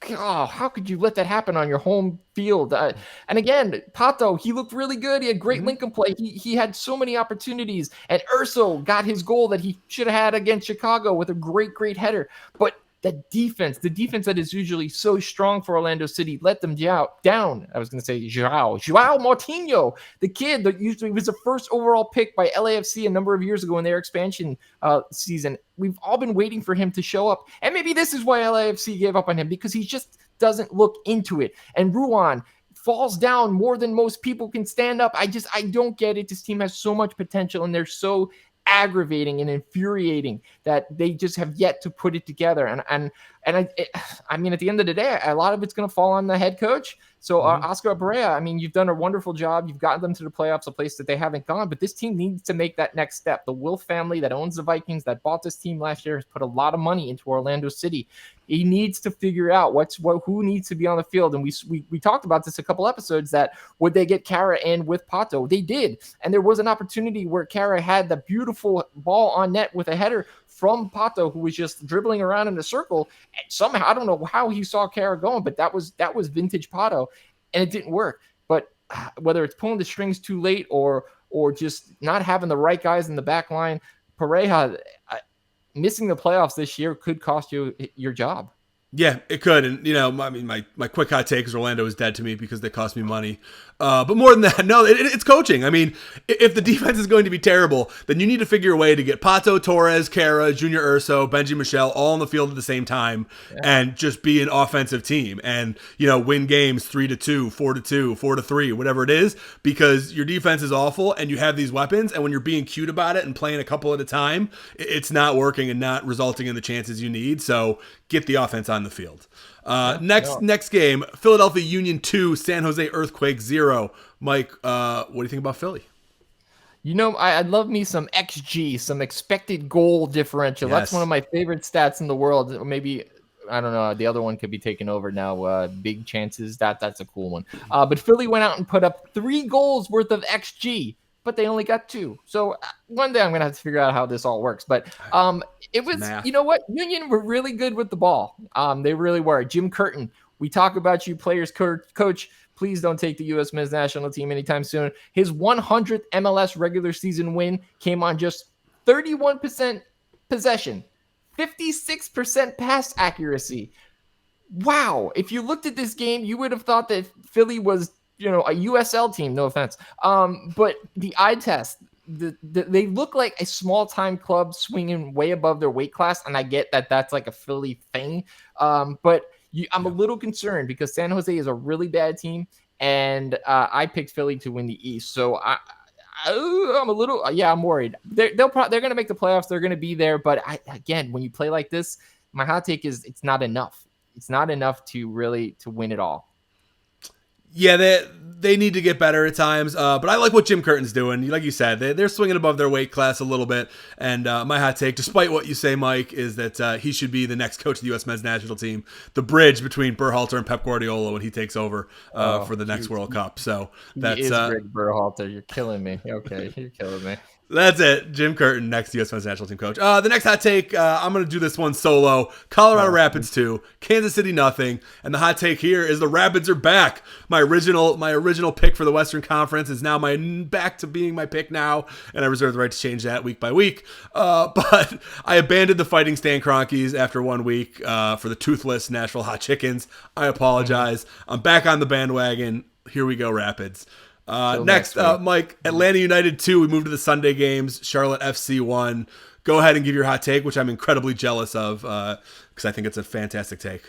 How could you let that happen on your home field? And again, Pato, he looked really good. He had great Lincoln play. He had so many opportunities. And Urso got his goal that he should have had against Chicago with a great header. But the defense that is usually so strong for Orlando City, let them down. I was going to say Joao Martinho, the kid that usually was the first overall pick by LAFC a number of years ago in their expansion season. We've all been waiting for him to show up. And maybe this is why LAFC gave up on him, because he just doesn't look into it. And Ruan falls down more than most people can stand up. I don't get it. This team has so much potential, and they're so aggravating and infuriating that they just have yet to put it together. And I mean, at the end of the day, a lot of it's going to fall on the head coach. So Oscar Barea, I mean, you've done a wonderful job. You've gotten them to the playoffs, a place that they haven't gone, but this team needs to make that next step. The Wolf family that owns the Vikings, that bought this team last year, has put a lot of money into Orlando City. He needs to figure out who needs to be on the field. And we talked about this a couple episodes, that would they get Kara in with Pato? They did. And there was an opportunity where Kara had the beautiful ball on net with a header from Pato, who was just dribbling around in a circle. And somehow, I don't know how he saw Kara going, but that was vintage Pato, and it didn't work. But whether it's pulling the strings too late or just not having the right guys in the back line, Pareja, missing the playoffs this year could cost you your job. Yeah, it could. And, I mean, my quick hot take is Orlando is dead to me because they cost me money. But more than that, no, it's coaching. I mean, if the defense is going to be terrible, then you need to figure a way to get Pato, Torres, Kara, Junior Urso, Benji Michel all on the field at the same time and just be an offensive team and, win games 3-2, 4-2, 4-3, whatever it is, because your defense is awful and you have these weapons. And when you're being cute about it and playing a couple at a time, it's not working and not resulting in the chances you need. So get the offense on the field. Next game, Philadelphia Union 2, San Jose Earthquake 0. Mike, what do you think about Philly? I'd love me some XG, some expected goal differential. Yes. That's one of my favorite stats in the world. Maybe, I don't know, the other one could be taken over now. Big chances, that's a cool one. But Philly went out and put up 3 goals worth of XG, but they only got 2. So one day I'm going to have to figure out how this all works. But it was, Math. You know what? Union were really good with the ball. They really were. Jim Curtin, we talk about you players, coach, Please don't take the U.S. men's national team anytime soon. His 100th MLS regular season win came on just 31% possession, 56% pass accuracy. Wow. If you looked at this game, you would have thought that Philly was, a USL team. No offense. But the eye test, they look like a small-time club swinging way above their weight class, and I get that that's like a Philly thing. But I'm a little concerned because San Jose is a really bad team, and I picked Philly to win the East. So I'm a little, I'm worried. They're going to make the playoffs. They're going to be there. But again, when you play like this, my hot take is it's not enough. It's not enough to win it all. Yeah, they need to get better at times, but I like what Jim Curtin's doing. Like you said, they're swinging above their weight class a little bit, and my hot take, despite what you say, Mike, is that he should be the next coach of the U.S. men's national team, the bridge between Berhalter and Pep Guardiola when he takes over for the next World Cup. So that's Greg Berhalter. You're killing me. Okay, you're killing me. That's it. Jim Curtin, next U.S. men's national team coach. The next hot take, I'm going to do this one solo. Colorado Rapids 2, Kansas City nothing. And the hot take here is the Rapids are back. My original pick for the Western Conference is now back to being my pick now, and I reserve the right to change that week by week. But I abandoned the Fighting Stan Kroenkes after 1 week for the toothless Nashville Hot Chickens. I apologize. I'm back on the bandwagon. Here we go, Rapids. Next, Mike, Atlanta United 2, we moved to the Sunday games. Charlotte FC 1. Go ahead and give your hot take, which I'm incredibly jealous of because I think it's a fantastic take.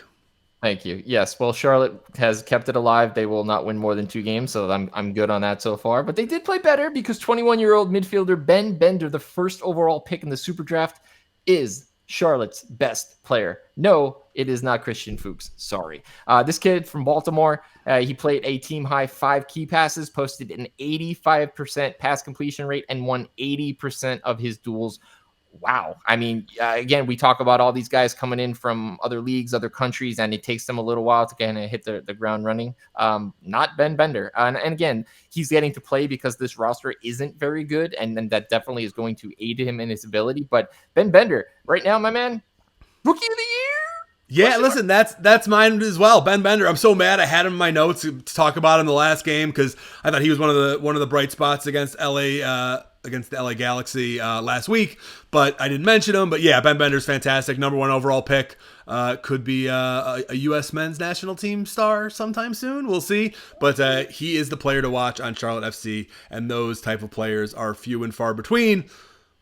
Thank you. Yes, well, Charlotte has kept it alive. They will not win more than 2 games, so I'm good on that so far. But they did play better because 21-year-old midfielder Ben Bender, the first overall pick in the Super Draft, is Charlotte's best player. No, it is not Christian Fuchs. Sorry. This kid from Baltimore, he played a team-high 5 key passes, posted an 85% pass completion rate, and won 80% of his duels. Wow. I mean, again, we talk about all these guys coming in from other leagues, other countries, and it takes them a little while to kind of hit the ground running. Not Ben Bender. And again, he's getting to play because this roster isn't very good, and then that definitely is going to aid him in his ability. But Ben Bender, right now, my man, Rookie of the Year? Yeah, listen, that's mine as well. Ben Bender. I'm so mad I had him in my notes to talk about him the last game because I thought he was one of the bright spots against LA against the LA Galaxy last week, but I didn't mention him. But yeah, Ben Bender's fantastic. Number 1 overall pick. Could be a U.S. men's national team star sometime soon. We'll see. But he is the player to watch on Charlotte FC, and those type of players are few and far between.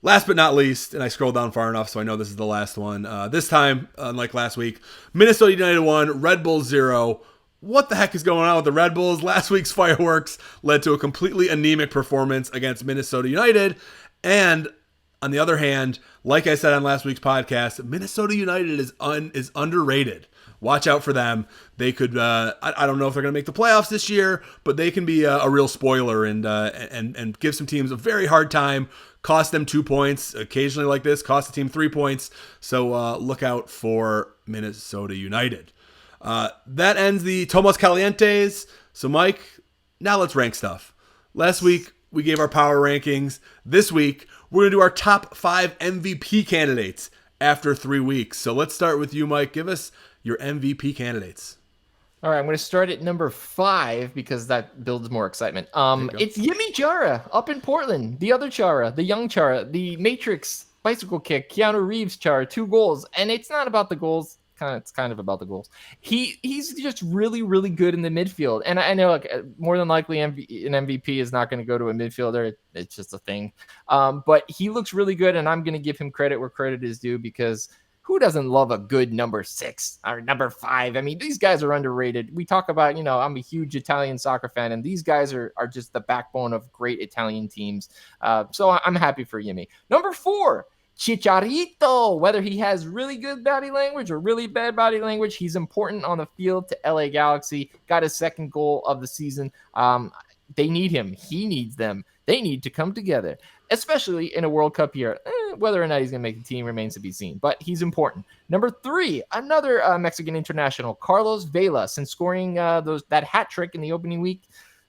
Last but not least, and I scrolled down far enough so I know this is the last one. This time, unlike last week, Minnesota United 1, Red Bull 0. What the heck is going on with the Red Bulls? Last week's fireworks led to a completely anemic performance against Minnesota United. And on the other hand, like I said on last week's podcast, Minnesota United is underrated. Watch out for them. They could, I don't know if they're going to make the playoffs this year, but they can be a real spoiler and give some teams a very hard time. Cost them 2 points. Occasionally like this, cost the team 3 points. So look out for Minnesota United. That ends the Tomas Calientes. So, Mike, now let's rank stuff. Last week, we gave our power rankings. This week, we're going to do our top 5 MVP candidates after 3 weeks. So let's start with you, Mike. Give us your MVP candidates. All right, I'm going to start at number 5 because that builds more excitement. It's Yimi Chara up in Portland. The other Chara, the young Chara, the Matrix bicycle kick, Keanu Reeves Chara, 2 goals. And it's not about the goals. It's kind of about the goals. He's just really, really good in the midfield. And I know more than likely an MVP is not going to go to a midfielder. It's just a thing. But he looks really good, and I'm going to give him credit where credit is due because who doesn't love a good number 6 or number 5? I mean, these guys are underrated. We talk about, I'm a huge Italian soccer fan, and these guys are just the backbone of great Italian teams. So I'm happy for Yimi. Number 4. Chicharito, whether he has really good body language or really bad body language, he's important on the field to LA Galaxy. Got his 2nd goal of the season. They need him. He needs them. They need to come together, especially in a World Cup year. Whether or not he's going to make the team remains to be seen, but he's important. Number 3, another Mexican international, Carlos Vela. Since scoring that hat trick in the opening week,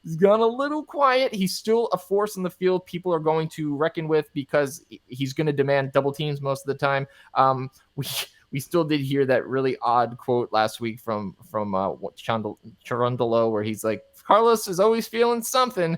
he's gone a little quiet. He's still a force in the field people are going to reckon with because he's going to demand double teams most of the time. We still did hear that really odd quote last week from Cherundolo where he's like, Carlos is always feeling something.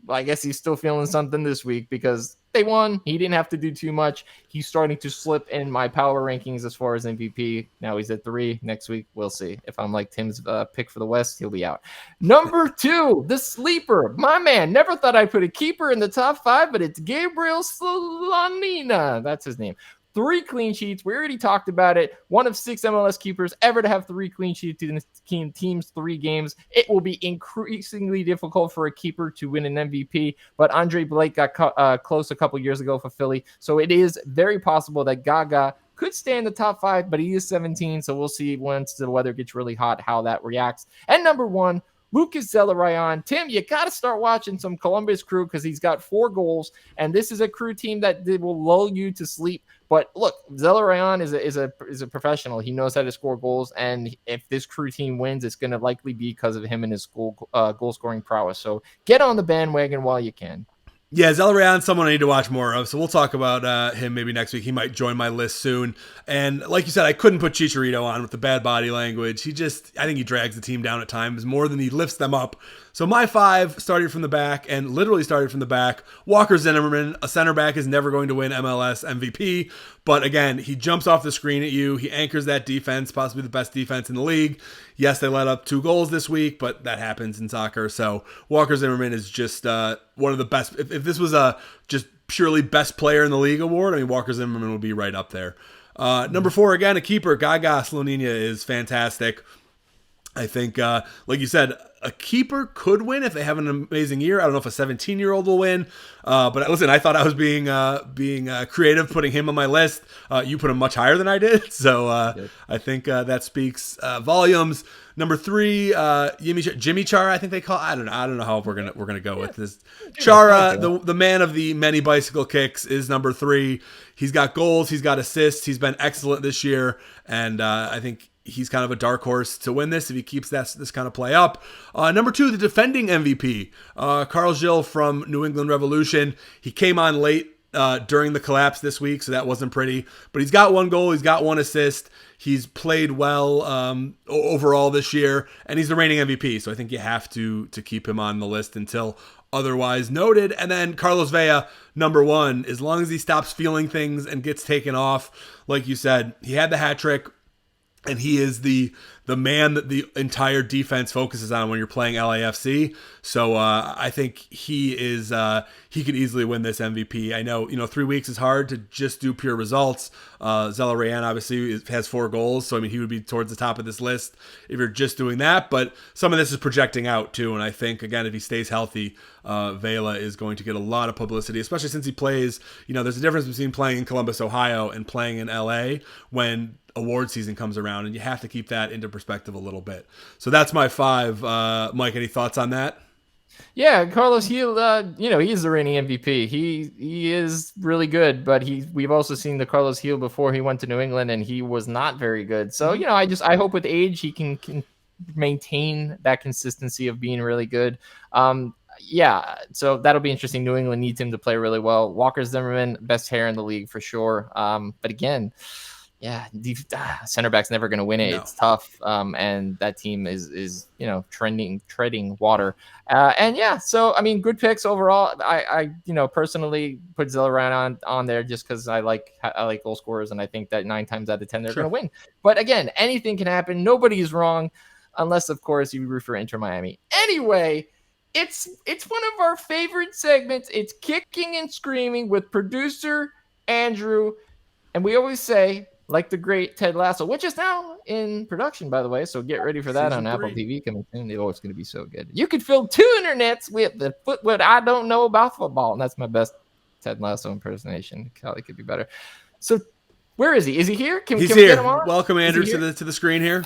Well, I guess he's still feeling something this week because they won. He didn't have to do too much. He's starting to slip in my power rankings as far as MVP. Now he's at 3. Next week, we'll see. If I'm like Tim's pick for the West, he'll be out. Number 2, the sleeper. My man, never thought I'd put a keeper in the top 5, but it's Gabriel Slonina. That's his name. 3 clean sheets. We already talked about it. One of 6 MLS keepers ever to have 3 clean sheets in the team's 3 games. It will be increasingly difficult for a keeper to win an MVP, but Andre Blake got close a couple years ago for Philly, so it is very possible that Gaga could stay in the top 5, but he is 17, so we'll see once the weather gets really hot how that reacts. And number 1, Lucas Zelarayan. Tim, you got to start watching some Columbus Crew because he's got 4 goals, and this is a Crew team that will lull you to sleep. But look, Zelarayan is a professional. He knows how to score goals, and if this Crew team wins, it's going to likely be because of him and his goal scoring prowess. So get on the bandwagon while you can. Yeah, Zelarayan, someone I need to watch more of, so we'll talk about him maybe next week. He might join my list soon. And like you said, I couldn't put Chicharito on with the bad body language. I think he drags the team down at times more than he lifts them up. So my 5 started from the back, and literally started from the back. Walker Zimmerman, a center back, is never going to win MLS MVP. But again, he jumps off the screen at you. He anchors that defense, possibly the best defense in the league. Yes, they let up 2 goals this week, but that happens in soccer. So Walker Zimmerman is just one of the best. If this was a just purely best player in the league award, I mean, Walker Zimmerman would be right up there. Number 4, again, a keeper. Gaga Slonina is fantastic. I think, like you said, a keeper could win if they have an amazing year. I don't know if a 17-year-old will win. But listen, I thought I was being creative putting him on my list. You put him much higher than I did. So I think that speaks volumes. Number 3, Jimmy Chara, I think they call. I don't know how we're gonna go with this. Chara, the man of the many bicycle kicks, is number 3. He's got goals. He's got assists. He's been excellent this year, and I think he's kind of a dark horse to win this if he keeps this kind of play up. Number 2, the defending MVP, Carl Gil from New England Revolution. He came on late during the collapse this week, so that wasn't pretty. But he's got 1 goal. He's got 1 assist. He's played well overall this year, and he's the reigning MVP. So I think you have to keep him on the list until otherwise noted. And then Carlos Vela, number 1. As long as he stops feeling things and gets taken off, like you said, he had the hat trick. And he is the man that the entire defense focuses on when you're playing LAFC. So I think he could easily win this MVP. I know 3 weeks is hard to just do pure results. Zelarayan obviously has 4 goals, so I mean he would be towards the top of this list if you're just doing that. But some of this is projecting out too, and I think again if he stays healthy, Vela is going to get a lot of publicity, especially since he plays. There's a difference between playing in Columbus, Ohio, and playing in LA when award season comes around, and you have to keep that into perspective a little bit. So that's my 5. Mike, any thoughts on that? Yeah, Carlos Gil, he's the reigning MVP. He is really good, but we've also seen the Carlos Gil before he went to New England, and he was not very good. So, I hope with age he can maintain that consistency of being really good. So that'll be interesting. New England needs him to play really well. Walker Zimmerman, best hair in the league for sure. But again, center back's never going to win it. No. It's tough. And that team is treading water. So, I mean, good picks overall. I personally put Zelarayan on there just because I like goal scorers, and I think that 9 times out of 10 they're going to win. But again, anything can happen. Nobody's wrong unless, of course, you root for Inter Miami. Anyway, it's one of our favorite segments. It's Kicking and Screaming with producer Andrew. And we always say, like the great Ted Lasso, which is now in production, by the way. So get ready for that on Apple TV coming soon. It's going to be so good. You could fill 2 internets with what I don't know about football. And that's my best Ted Lasso impersonation. Kelly could be better. So where is he? Is he here? Can He's we here. Get him on? Welcome, Andrew, to the screen here.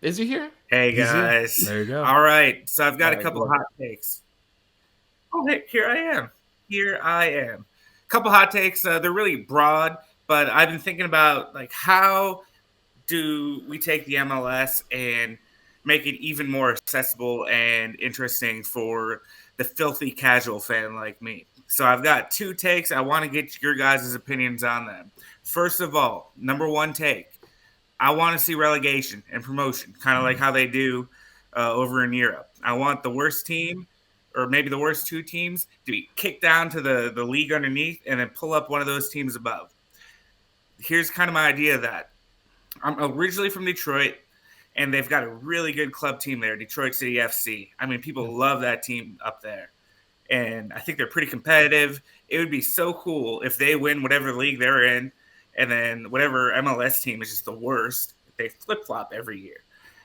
Is he here? Hey, guys. There you go. All right. So I've got a couple of hot takes. Oh, hey, here I am. Couple hot takes. They're really broad, but I've been thinking about how do we take the MLS and make it even more accessible and interesting for the filthy casual fan like me. So I've got 2 takes. I want to get your guys' opinions on them. First of all, number 1 take. I want to see relegation and promotion, kind of like how they do over in Europe. I want the worst team, or maybe the worst two teams, to be kicked down to the league underneath and then pull up one of those teams above. Here's kind of my idea of that. I'm originally from Detroit, and they've got a really good club team there, Detroit City FC. I mean, people love that team up there. And I think they're pretty competitive. It would be so cool if they win whatever league they're in, and then whatever MLS team is just the worst, they flip-flop every year.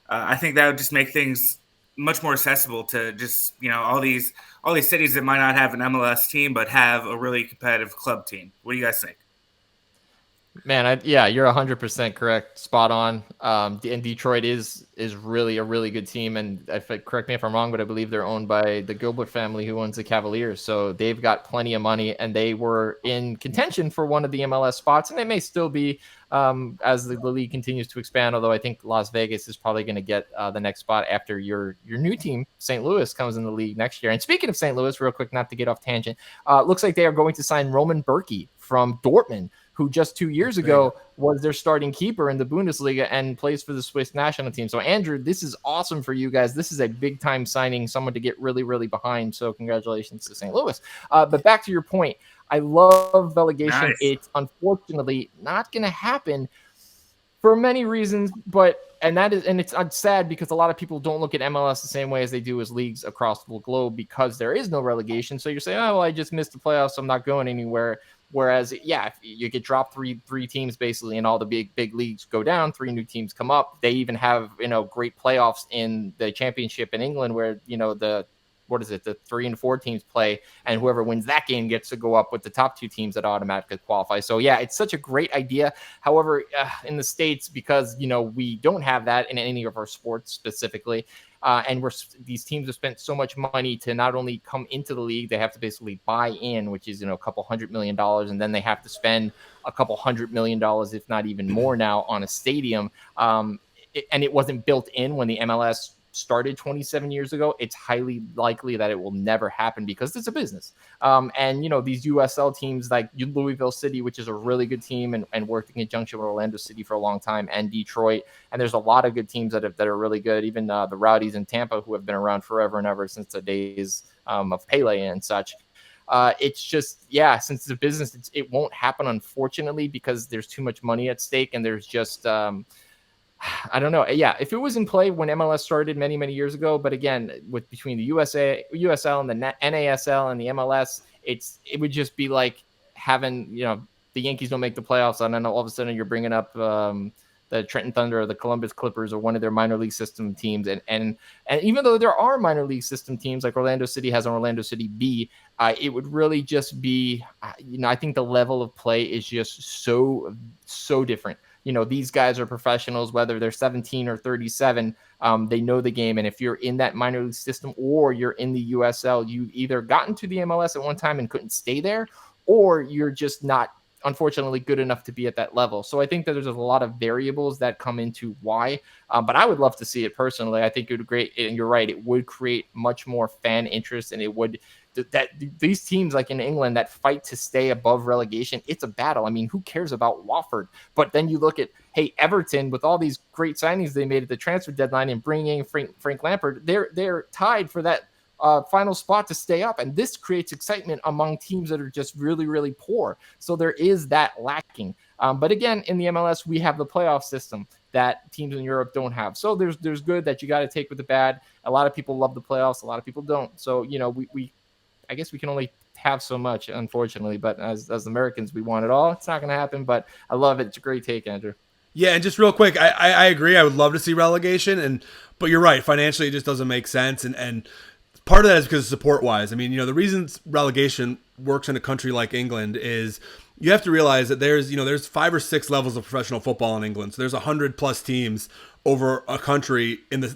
I think that would just make things much more accessible to just, all these cities that might not have an MLS team but have a really competitive club team. What do you guys think? Man, you're 100% correct, spot on. And Detroit is really a really good team, and correct me if I'm wrong, but I believe they're owned by the Gilbert family, who owns the Cavaliers. So they've got plenty of money, and they were in contention for one of the MLS spots, and they may still be as the league continues to expand. Although I think Las Vegas is probably going to get the next spot after your new team, St. Louis, comes in the league next year. And speaking of St. Louis, real quick, not to get off tangent, looks like they are going to sign Roman Bürki from Dortmund, who just 2 years ago was their starting keeper in the Bundesliga and plays for the Swiss national team. So, Andrew, this is awesome for you guys. This is a big-time signing, someone to get really, really behind. So congratulations to St. Louis. But back to your point, I love relegation. Nice. It's unfortunately not going to happen for many reasons, it's sad because a lot of people don't look at MLS the same way as they do as leagues across the globe because there is no relegation. So you're saying, oh, well, I just missed the playoffs, so I'm not going anywhere. Whereas, if you get dropped three teams basically, and all the big leagues go down, 3 new teams come up. They even have great playoffs in the championship in England, where the 3 and 4 teams play, and whoever wins that game gets to go up with the top 2 teams that automatically qualify. So it's such a great idea. However, in the States, because we don't have that in any of our sports specifically. And these teams have spent so much money to not only come into the league, they have to basically buy in, which is, a couple $100 million. And then they have to spend a couple $100 million, if not even more now, on a stadium. And it wasn't built in when the MLS started 27 years ago. It's highly likely that it will never happen because it's a business. And these USL teams like Louisville City, which is a really good team and worked in conjunction with Orlando City for a long time, and Detroit. And there's a lot of good teams that are really good. Even the Rowdies in Tampa, who have been around forever and ever since the days of Pele and such. It's just, since it's a business, it won't happen, unfortunately, because there's too much money at stake, and there's just I don't know. If it was in play when MLS started many, many years ago, but again, between the USL and the NASL and the MLS, it would just be like having, the Yankees don't make the playoffs, and then all of a sudden you're bringing up the Trenton Thunder or the Columbus Clippers or one of their minor league system teams. And even though there are minor league system teams, like Orlando City has an Orlando City B, it would really just be, I think the level of play is just so different. These guys are professionals, whether they're 17 or 37, they know the game. And if you're in that minor league system or you're in the USL, you've either gotten to the MLS at one time and couldn't stay there, or you're just not, unfortunately, good enough to be at that level. So I think that there's a lot of variables that come into why, but I would love to see it personally. I think it would great. And you're right. It would create much more fan interest, and it would, that these teams like in England that fight to stay above relegation, it's a battle. I mean, who cares about Watford? But then you look at, Everton, with all these great signings they made at the transfer deadline and bringing in Frank Lampard, they're tied for that final spot to stay up. And this creates excitement among teams that are just really, really poor. So there is that lacking. But again, in the MLS, we have the playoff system that teams in Europe don't have. So there's good that you got to take with the bad. A lot of people love the playoffs. A lot of people don't. So, I guess we can only have so much, unfortunately. But as Americans, we want it all. It's not going to happen, but I love it. It's a great take, Andrew. Yeah, and just real quick, I agree. I would love to see relegation, but you're right. Financially, it just doesn't make sense, and part of that is because support-wise. I mean, the reasons relegation works in a country like England is you have to realize that there's 5 or 6 levels of professional football in England. So there's 100+ teams over a country that's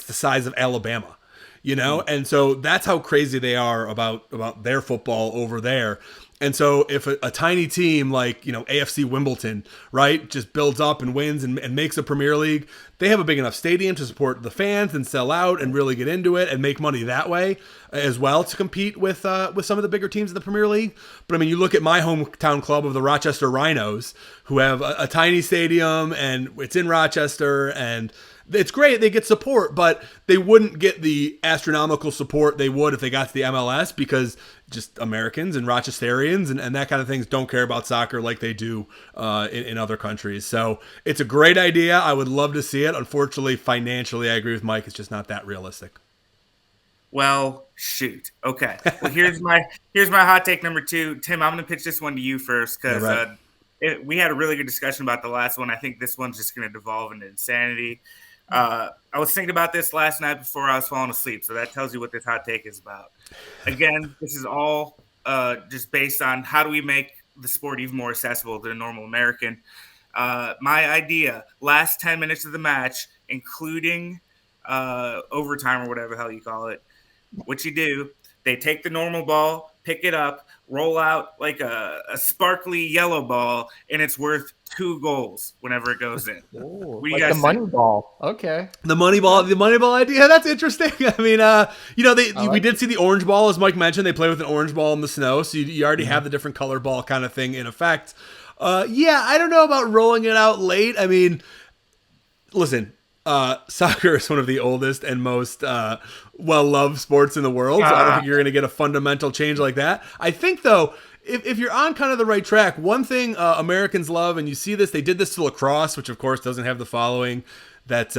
the size of Alabama. And so that's how crazy they are about their football over there. And so if a tiny team like, AFC Wimbledon, right, just builds up and wins and makes a Premier League, they have a big enough stadium to support the fans and sell out and really get into it and make money that way as well to compete with some of the bigger teams in the Premier League. But I mean, you look at my hometown club of the Rochester Rhinos, who have a tiny stadium, and it's in Rochester, and it's great. They get support, but they wouldn't get the astronomical support they would if they got to the MLS, because just Americans and Rochesterians and that kind of things don't care about soccer like they do in other countries. So it's a great idea. I would love to see it. Unfortunately, financially, I agree with Mike. It's just not that realistic. Well, shoot. Okay. Well, here's my hot take number 2. Tim, I'm going to pitch this one to you first, because we had a really good discussion about the last one. I think this one's just going to devolve into insanity. I was thinking about this last night before I was falling asleep, so that tells you what this hot take is about. Again, this is all just based on how do we make the sport even more accessible to the normal American. My idea, last 10 minutes of the match, including overtime or whatever the hell you call it, what you do, they take the normal ball, pick it up, roll out like a sparkly yellow ball, and it's worth 2 goals whenever it goes in. Ooh, like the money ball. Okay. The money ball idea, that's interesting. I mean, we did see the orange ball, as Mike mentioned. They play with an orange ball in the snow, so you already have the different color ball kind of thing in effect. I don't know about rolling it out late. I mean, listen, soccer is one of the oldest and most well-loved sports in the world, so I don't think you're going to get a fundamental change like that. I think, though, if you're on kind of the right track, one thing Americans love, and you see this, they did this to lacrosse, which of course doesn't have the following that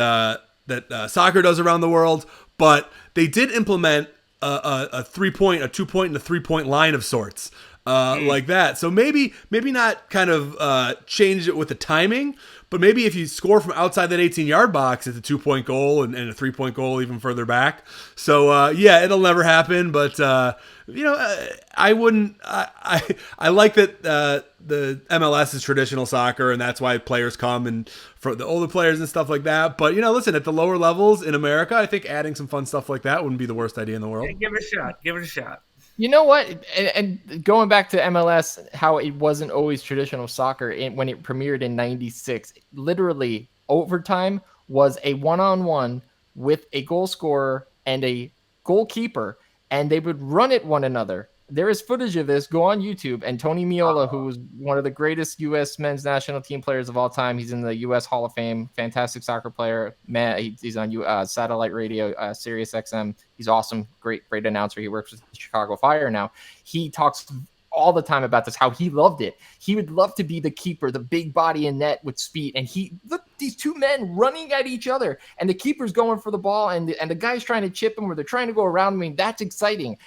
soccer does around the world, but they did implement a 3-point, a 2-point, and a 3-point line of sorts. Like that. So maybe not kind of change it with the timing, but maybe if you score from outside that 18-yard box, it's a 2-point goal and a 3-point goal even further back. So it'll never happen. But I wouldn't. I like that the MLS is traditional soccer, and that's why players come and for the older players and stuff like that. But listen, at the lower levels in America, I think adding some fun stuff like that wouldn't be the worst idea in the world. Yeah, give it a shot. You know what? And going back to MLS, how it wasn't always traditional soccer when it premiered in '96, literally overtime was a one-on-one with a goal scorer and a goalkeeper, and they would run at one another. There is footage of this. Go on YouTube. And Tony Meola, who was one of the greatest U.S. men's national team players of all time, he's in the U.S. Hall of Fame. Fantastic soccer player. Man, he's on satellite radio, Sirius XM. He's awesome. Great announcer. He works with the Chicago Fire now. He talks all the time about this, how he loved it. He would love to be the keeper, the big body in net with speed. And look, these two men running at each other, and the keeper's going for the ball, and the guy's trying to chip him, or they're trying to go around him. I mean, that's exciting.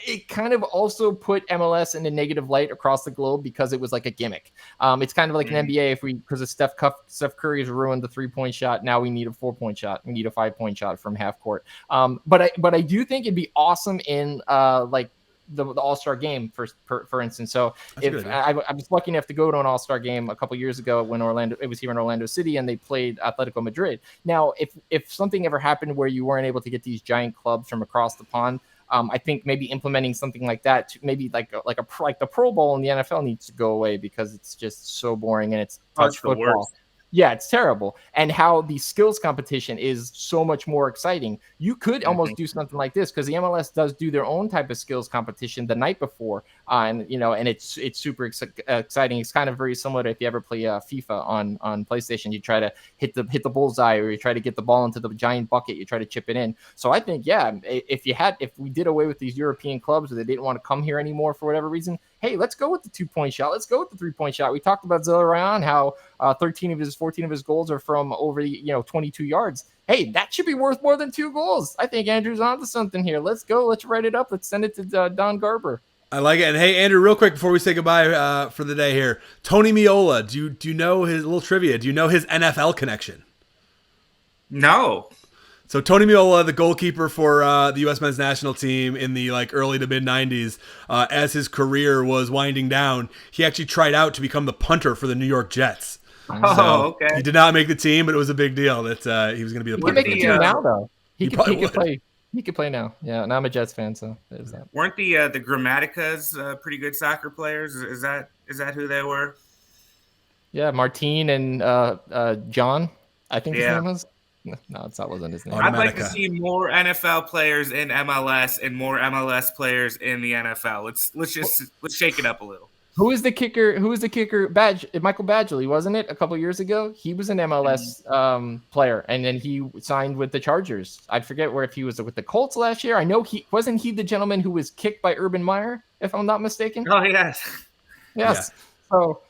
It kind of also put MLS in a negative light across the globe because it was like a gimmick. It's kind of like an NBA because of Steph Curry has ruined the 3-point shot. Now we need a 4-point shot. We need a 5-point shot from half court. But I do think it'd be awesome in like the All-Star game for instance. So if I was lucky enough to go to an All-Star game a couple years ago when it was here in Orlando City, and they played Atletico Madrid. Now, if something ever happened where you weren't able to get these giant clubs from across the pond, I think maybe implementing something like that, maybe like the Pro Bowl in the NFL needs to go away because it's just so boring and it's touch football. Yeah, it's terrible. And how the skills competition is so much more exciting. You could almost do something like this because the MLS does do their own type of skills competition the night before. And it's super exciting. It's kind of very similar to if you ever play FIFA on PlayStation. You try to hit the bullseye, or you try to get the ball into the giant bucket. You try to chip it in. So I think, if we did away with these European clubs, or they didn't want to come here anymore for whatever reason, hey, let's go with the 2-point shot. Let's go with the 3-point shot. We talked about Zelarayan, how 14 of his goals are from over 22 yards. Hey, that should be worth more than 2 goals. I think Andrew's onto something here. Let's go. Let's write it up. Let's send it to Don Garber. I like it. And hey, Andrew, real quick before we say goodbye for the day here, Tony Meola, do you know his little trivia? Do you know his NFL connection? No. So Tony Meola, the goalkeeper for the U.S. men's national team in the early to mid 90s, as his career was winding down, he actually tried out to become the punter for the New York Jets. Okay. He did not make the team, but it was a big deal that he was going to be the punter. He could make the team now, though. He could play. He could play now. Yeah, and I'm a Jets fan, so there's that. Weren't the Grammaticas pretty good soccer players? Is that who they were? Yeah, Martine and John, I think his name was. No, that wasn't his name. I'd like to see more NFL players in MLS and more MLS players in the NFL. Let's shake it up a little. Who was the kicker? Michael Badgley, wasn't it? A couple years ago, he was an MLS player, and then he signed with the Chargers. I forget if he was with the Colts last year. I know he wasn't the gentleman who was kicked by Urban Meyer, if I'm not mistaken. Oh yes. Yeah. So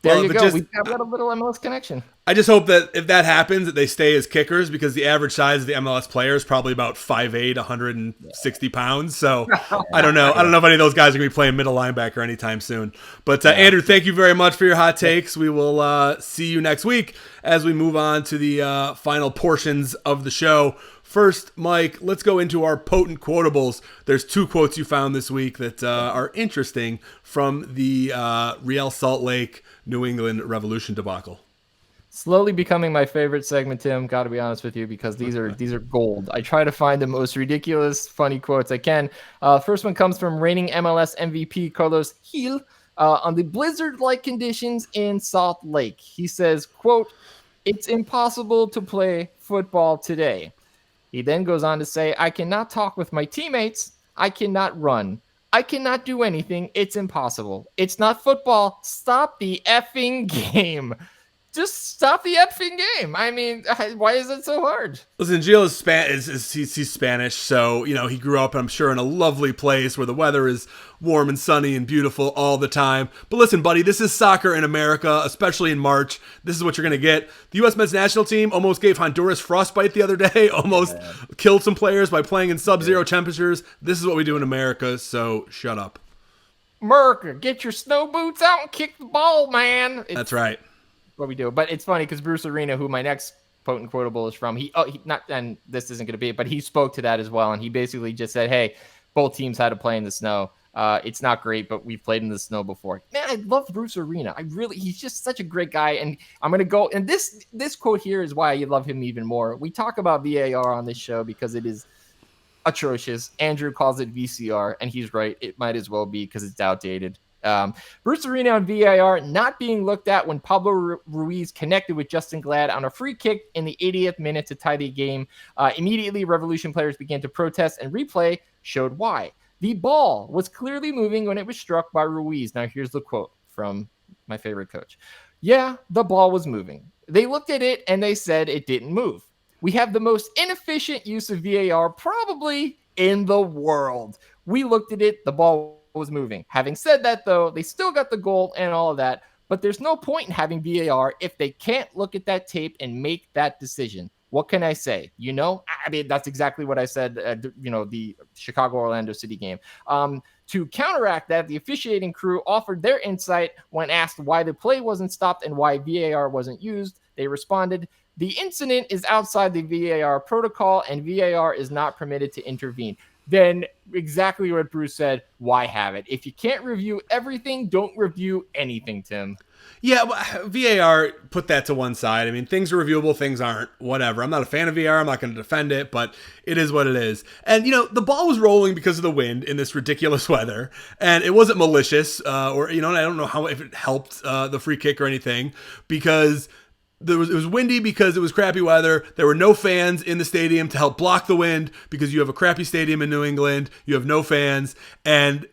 there you go. We've got a little MLS connection. I just hope that if that happens, that they stay as kickers, because the average size of the MLS player is probably about 5'8", 160 pounds. So I don't know. I don't know if any of those guys are going to be playing middle linebacker anytime soon. But Andrew, thank you very much for your hot takes. We will see you next week as we move on to the final portions of the show. First, Mike, let's go into our potent quotables. There's 2 quotes you found this week that are interesting from the Real Salt Lake New England Revolution debacle. Slowly becoming my favorite segment, Tim. Got to be honest with you, because these are gold. I try to find the most ridiculous, funny quotes I can. First one comes from reigning MLS MVP Carlos Gil on the blizzard-like conditions in Salt Lake. He says, quote, "It's impossible to play football today." He then goes on to say, "I cannot talk with my teammates. I cannot run. I cannot do anything. It's impossible. It's not football. Stop the effing game." Just stop the effing game. I mean, why is it so hard? Listen, Gil is he's Spanish, so he grew up, I'm sure, in a lovely place where the weather is warm and sunny and beautiful all the time. But listen, buddy, this is soccer in America, especially in March. This is what you're going to get. The U.S. men's national team almost gave Honduras frostbite the other day, almost killed some players by playing in sub-zero temperatures. This is what we do in America, so shut up. America, get your snow boots out and kick the ball, man. That's right. What we do. But it's funny because Bruce Arena, who my next potent quotable is from, he not, and this isn't going to be it, but he spoke to that as well, and he basically just said, hey, both teams had to play in the snow. It's not great, but we've played in the snow before. Man, I love Bruce Arena. He's just such a great guy, and I'm going to go, and this quote here is why I love him even more. We talk about VAR on this show because it is atrocious. Andrew calls it VCR, and he's right. It might as well be because it's outdated. Bruce Arena on VAR not being looked at when Pablo Ruiz connected with Justin Glad on a free kick in the 80th minute to tie the game. Immediately, Revolution players began to protest, and replay showed why. The ball was clearly moving when it was struck by Ruiz. Now, here's the quote from my favorite coach. "Yeah, the ball was moving. They looked at it, and they said it didn't move. We have the most inefficient use of VAR probably in the world. We looked at it, the ball was moving. Having said that, though, they still got the goal and all of that, but there's no point in having VAR if they can't look at that tape and make that decision. What can I say? I mean, that's exactly what I said, the Chicago-Orlando City game. To counteract that, the officiating crew offered their insight when asked why the play wasn't stopped and why VAR wasn't used. They responded, the incident is outside the VAR protocol and VAR is not permitted to intervene. Then exactly what Bruce said, why have it? If you can't review everything, don't review anything, Tim. Yeah, VAR, put that to one side. I mean, things are reviewable, things aren't, whatever. I'm not a fan of VAR. I'm not going to defend it, but it is what it is. And, the ball was rolling because of the wind in this ridiculous weather, and it wasn't malicious, and I don't know if it helped the free kick or anything, because it was windy because it was crappy weather. There were no fans in the stadium to help block the wind because you have a crappy stadium in New England. You have no fans, and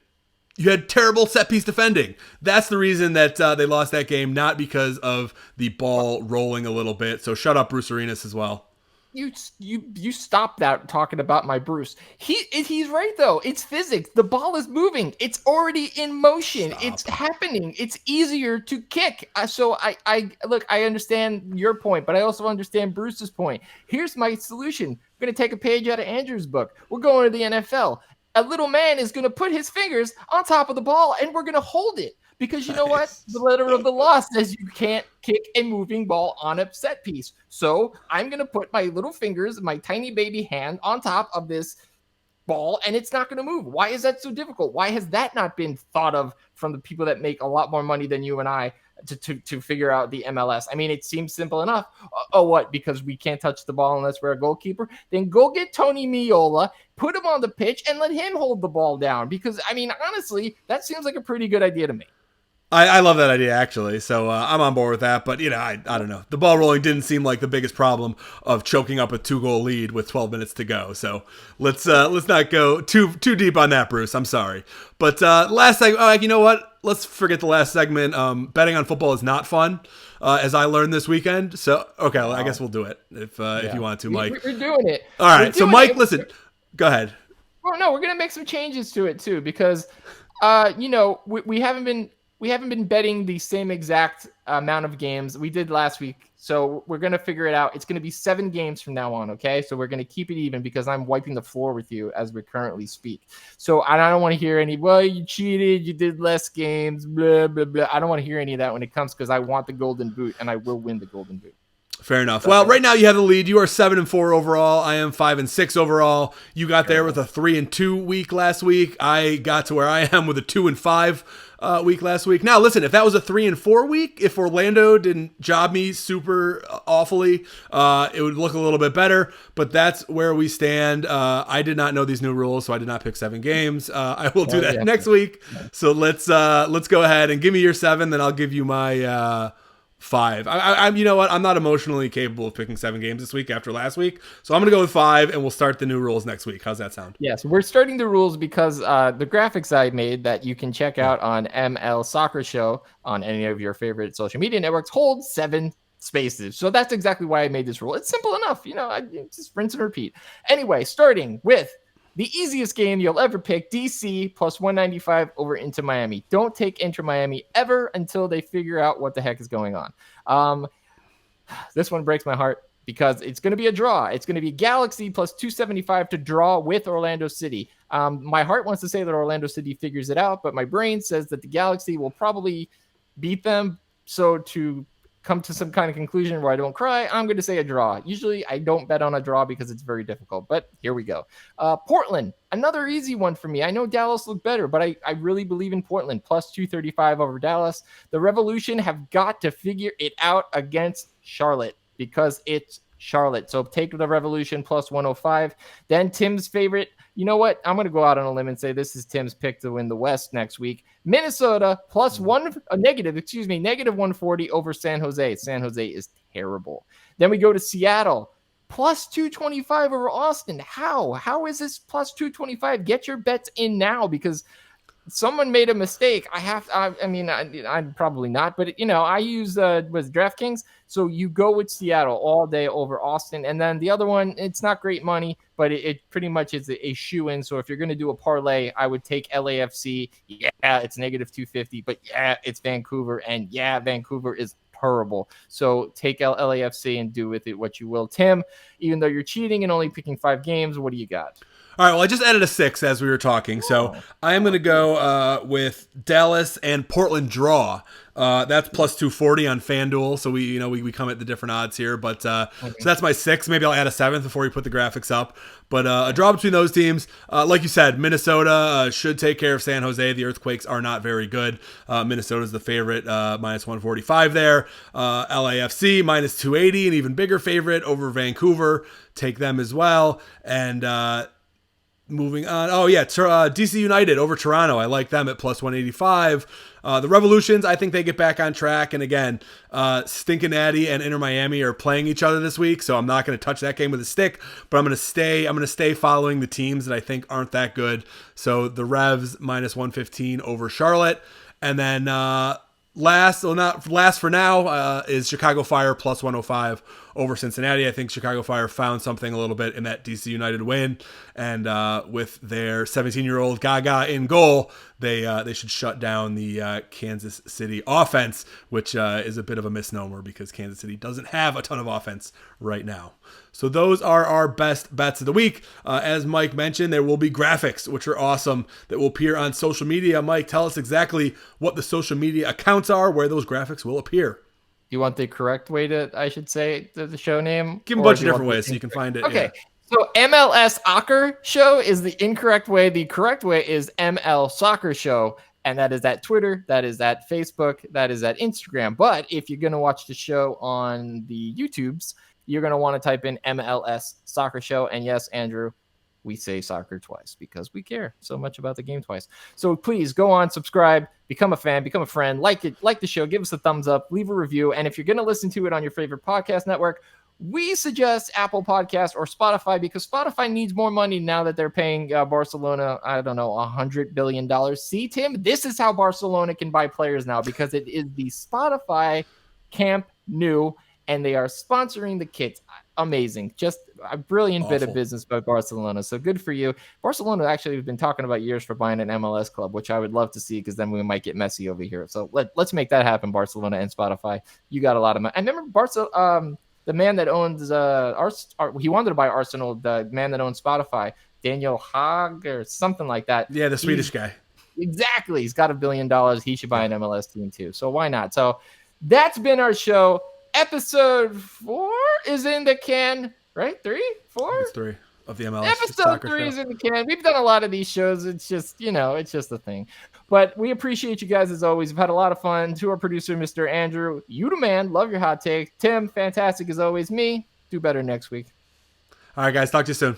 you had terrible set-piece defending. That's the reason that they lost that game, not because of the ball rolling a little bit. So shut up, Bruce Arenas, as well. You stop that talking about my Bruce. He's right though. It's physics. The ball is moving. It's already in motion. Stop. It's happening. It's easier to kick. So I understand your point, but I also understand Bruce's point. Here's my solution. I'm going to take a page out of Andrew's book. We're going to the NFL. A little man is going to put his fingers on top of the ball, and we're going to hold it. Because you know what? The letter of the law says you can't kick a moving ball on a set piece. So I'm going to put my little fingers, my tiny baby hand on top of this ball, and it's not going to move. Why is that so difficult? Why has that not been thought of from the people that make a lot more money than you and I to figure out the MLS? I mean, it seems simple enough. What? Because we can't touch the ball unless we're a goalkeeper? Then go get Tony Miola, put him on the pitch, and let him hold the ball down. Because, I mean, honestly, that seems like a pretty good idea to me. I love that idea, actually. So I'm on board with that. But, I don't know. The ball rolling didn't seem like the biggest problem of choking up a 2-goal lead with 12 minutes to go. So let's not go too deep on that, Bruce. I'm sorry. But last segment, you know what? Let's forget the last segment. Betting on football is not fun, as I learned this weekend. So, okay, I guess we'll do it if you want to, Mike. We're doing it. All right. So, Mike, listen. Go ahead. Well, no, we're going to make some changes to it, too, because, we haven't been betting the same exact amount of games we did last week. So we're going to figure it out. It's going to be 7 games from now on. Okay. So we're going to keep it even because I'm wiping the floor with you as we currently speak. So I don't want to hear well, you cheated. You did less games, blah, blah, blah. I don't want to hear any of that when it comes because I want the golden boot and I will win the golden boot. Fair enough. Well, right now you have the lead. You are 7-4 overall. I am 5-6 overall. You got there with a 3-2 week last week. I got to where I am with a 2-5 week last week. Now, listen, if that was a 3-4 week, if Orlando didn't job me super awfully, it would look a little bit better. But that's where we stand. I did not know these new rules, so I did not pick 7 games. I will do that next week. So let's go ahead and give me your 7, then I'll give you my 5. I'm you know what? I'm not emotionally capable of picking 7 games this week after last week. So I'm going to go with 5 and we'll start the new rules next week. How's that sound? Yes, we're starting the rules because the graphics I made that you can check out on MLS Soccer Show on any of your favorite social media networks hold 7 spaces. So that's exactly why I made this rule. It's simple enough. I just rinse and repeat. Anyway, starting with the easiest game you'll ever pick, DC plus 195 over Inter Miami. Don't take Inter Miami ever until they figure out what the heck is going on. This one breaks my heart because it's going to be a draw. It's going to be Galaxy plus 275 to draw with Orlando City. My heart wants to say that Orlando City figures it out, but my brain says that the Galaxy will probably beat them. So to come to some kind of conclusion where I don't cry, I'm going to say a draw. Usually I don't bet on a draw because it's very difficult, but here we go. Portland, another easy one for me. I know Dallas looked better, but I really believe in Portland, plus 235 over Dallas. The Revolution have got to figure it out against Charlotte because it's Charlotte. So take the Revolution plus 105. Then Tim's favorite. You know what? I'm going to go out on a limb and say this is Tim's pick to win the West next week. Minnesota plus negative 140 over San Jose. San Jose is terrible. Then we go to Seattle plus 225 over Austin. How is this plus 225? Get your bets in now because someone made a mistake. I'm probably not, but I use with DraftKings. So you go with Seattle all day over Austin. And then the other one, it's not great money, but it pretty much is a shoe-in. So if you're going to do a parlay, I would take LAFC. Yeah, it's negative 250, but yeah, it's Vancouver. And yeah, Vancouver is terrible. So take LAFC and do with it what you will. Tim, even though you're cheating and only picking 5 games, what do you got? All right, well, I just added a 6 as we were talking, so I am going to go with Dallas and Portland draw. That's plus 240 on FanDuel, so we come at the different odds here, but so that's my 6. Maybe I'll add a 7th before we put the graphics up, but a draw between those teams. Like you said, Minnesota should take care of San Jose. The Earthquakes are not very good. Minnesota's the favorite, minus 145 there. LAFC minus 280, an even bigger favorite over Vancouver. Take them as well, and moving on. Oh, yeah. DC United over Toronto. I like them at plus 185. The Revolutions, I think they get back on track. And again, Stinkinati and Inter Miami are playing each other this week, so I'm not going to touch that game with a stick, but I'm going to stay following the teams that I think aren't that good. So the Revs minus 115 over Charlotte. And then last for now is Chicago Fire plus 105 over Cincinnati. I think Chicago Fire found something a little bit in that DC United win, and with their 17-year-old Gaga in goal, they should shut down the Kansas City offense, which is a bit of a misnomer because Kansas City doesn't have a ton of offense right now. So those are our best bets of the week. As Mike mentioned, there will be graphics, which are awesome, that will appear on social media. Mike, tell us exactly what the social media accounts are, where those graphics will appear. You want the correct way I should say the show name? Give them a bunch of different ways so you can find it. Okay. Yeah. So MLS Soccer Show is the incorrect way. The correct way is ML Soccer Show. And that is at Twitter. That is at Facebook. That is at Instagram. But if you're going to watch the show on the YouTubes, you're going to want to type in MLS Soccer Show. And yes, Andrew, we say soccer twice because we care so much about the game twice. So please go on, subscribe, become a fan, become a friend, like the show, give us a thumbs up, leave a review. And if you're going to listen to it on your favorite podcast network, we suggest Apple Podcasts or Spotify, because Spotify needs more money now that they're paying Barcelona, I don't know, $100 billion. See, Tim, this is how Barcelona can buy players now, because it is the Spotify Camp Nou, and they are sponsoring the kits. Amazing. Just a brilliant bit of business by Barcelona. So good for you. Barcelona actually have been talking about years for buying an MLS club, which I would love to see, because then we might get messy over here. So let's make that happen, Barcelona and Spotify. You got a lot of money. I remember the man that owns he wanted to buy Arsenal, the man that owns Spotify, Daniel Haag or something like that. Yeah, the Swedish guy. Exactly. He's got $1 billion. He should buy an MLS team too. So why not? So that's been our show. Episode 4 is in the can, right? 3, 4? It's 3 of the MLS. Episode 3 is in the can. We've done a lot of these shows. It's just, it's just a thing. But we appreciate you guys as always. We've had a lot of fun. To our producer, Mr. Andrew, you the man. Love your hot take. Tim, fantastic as always. Me, do better next week. All right, guys. Talk to you soon.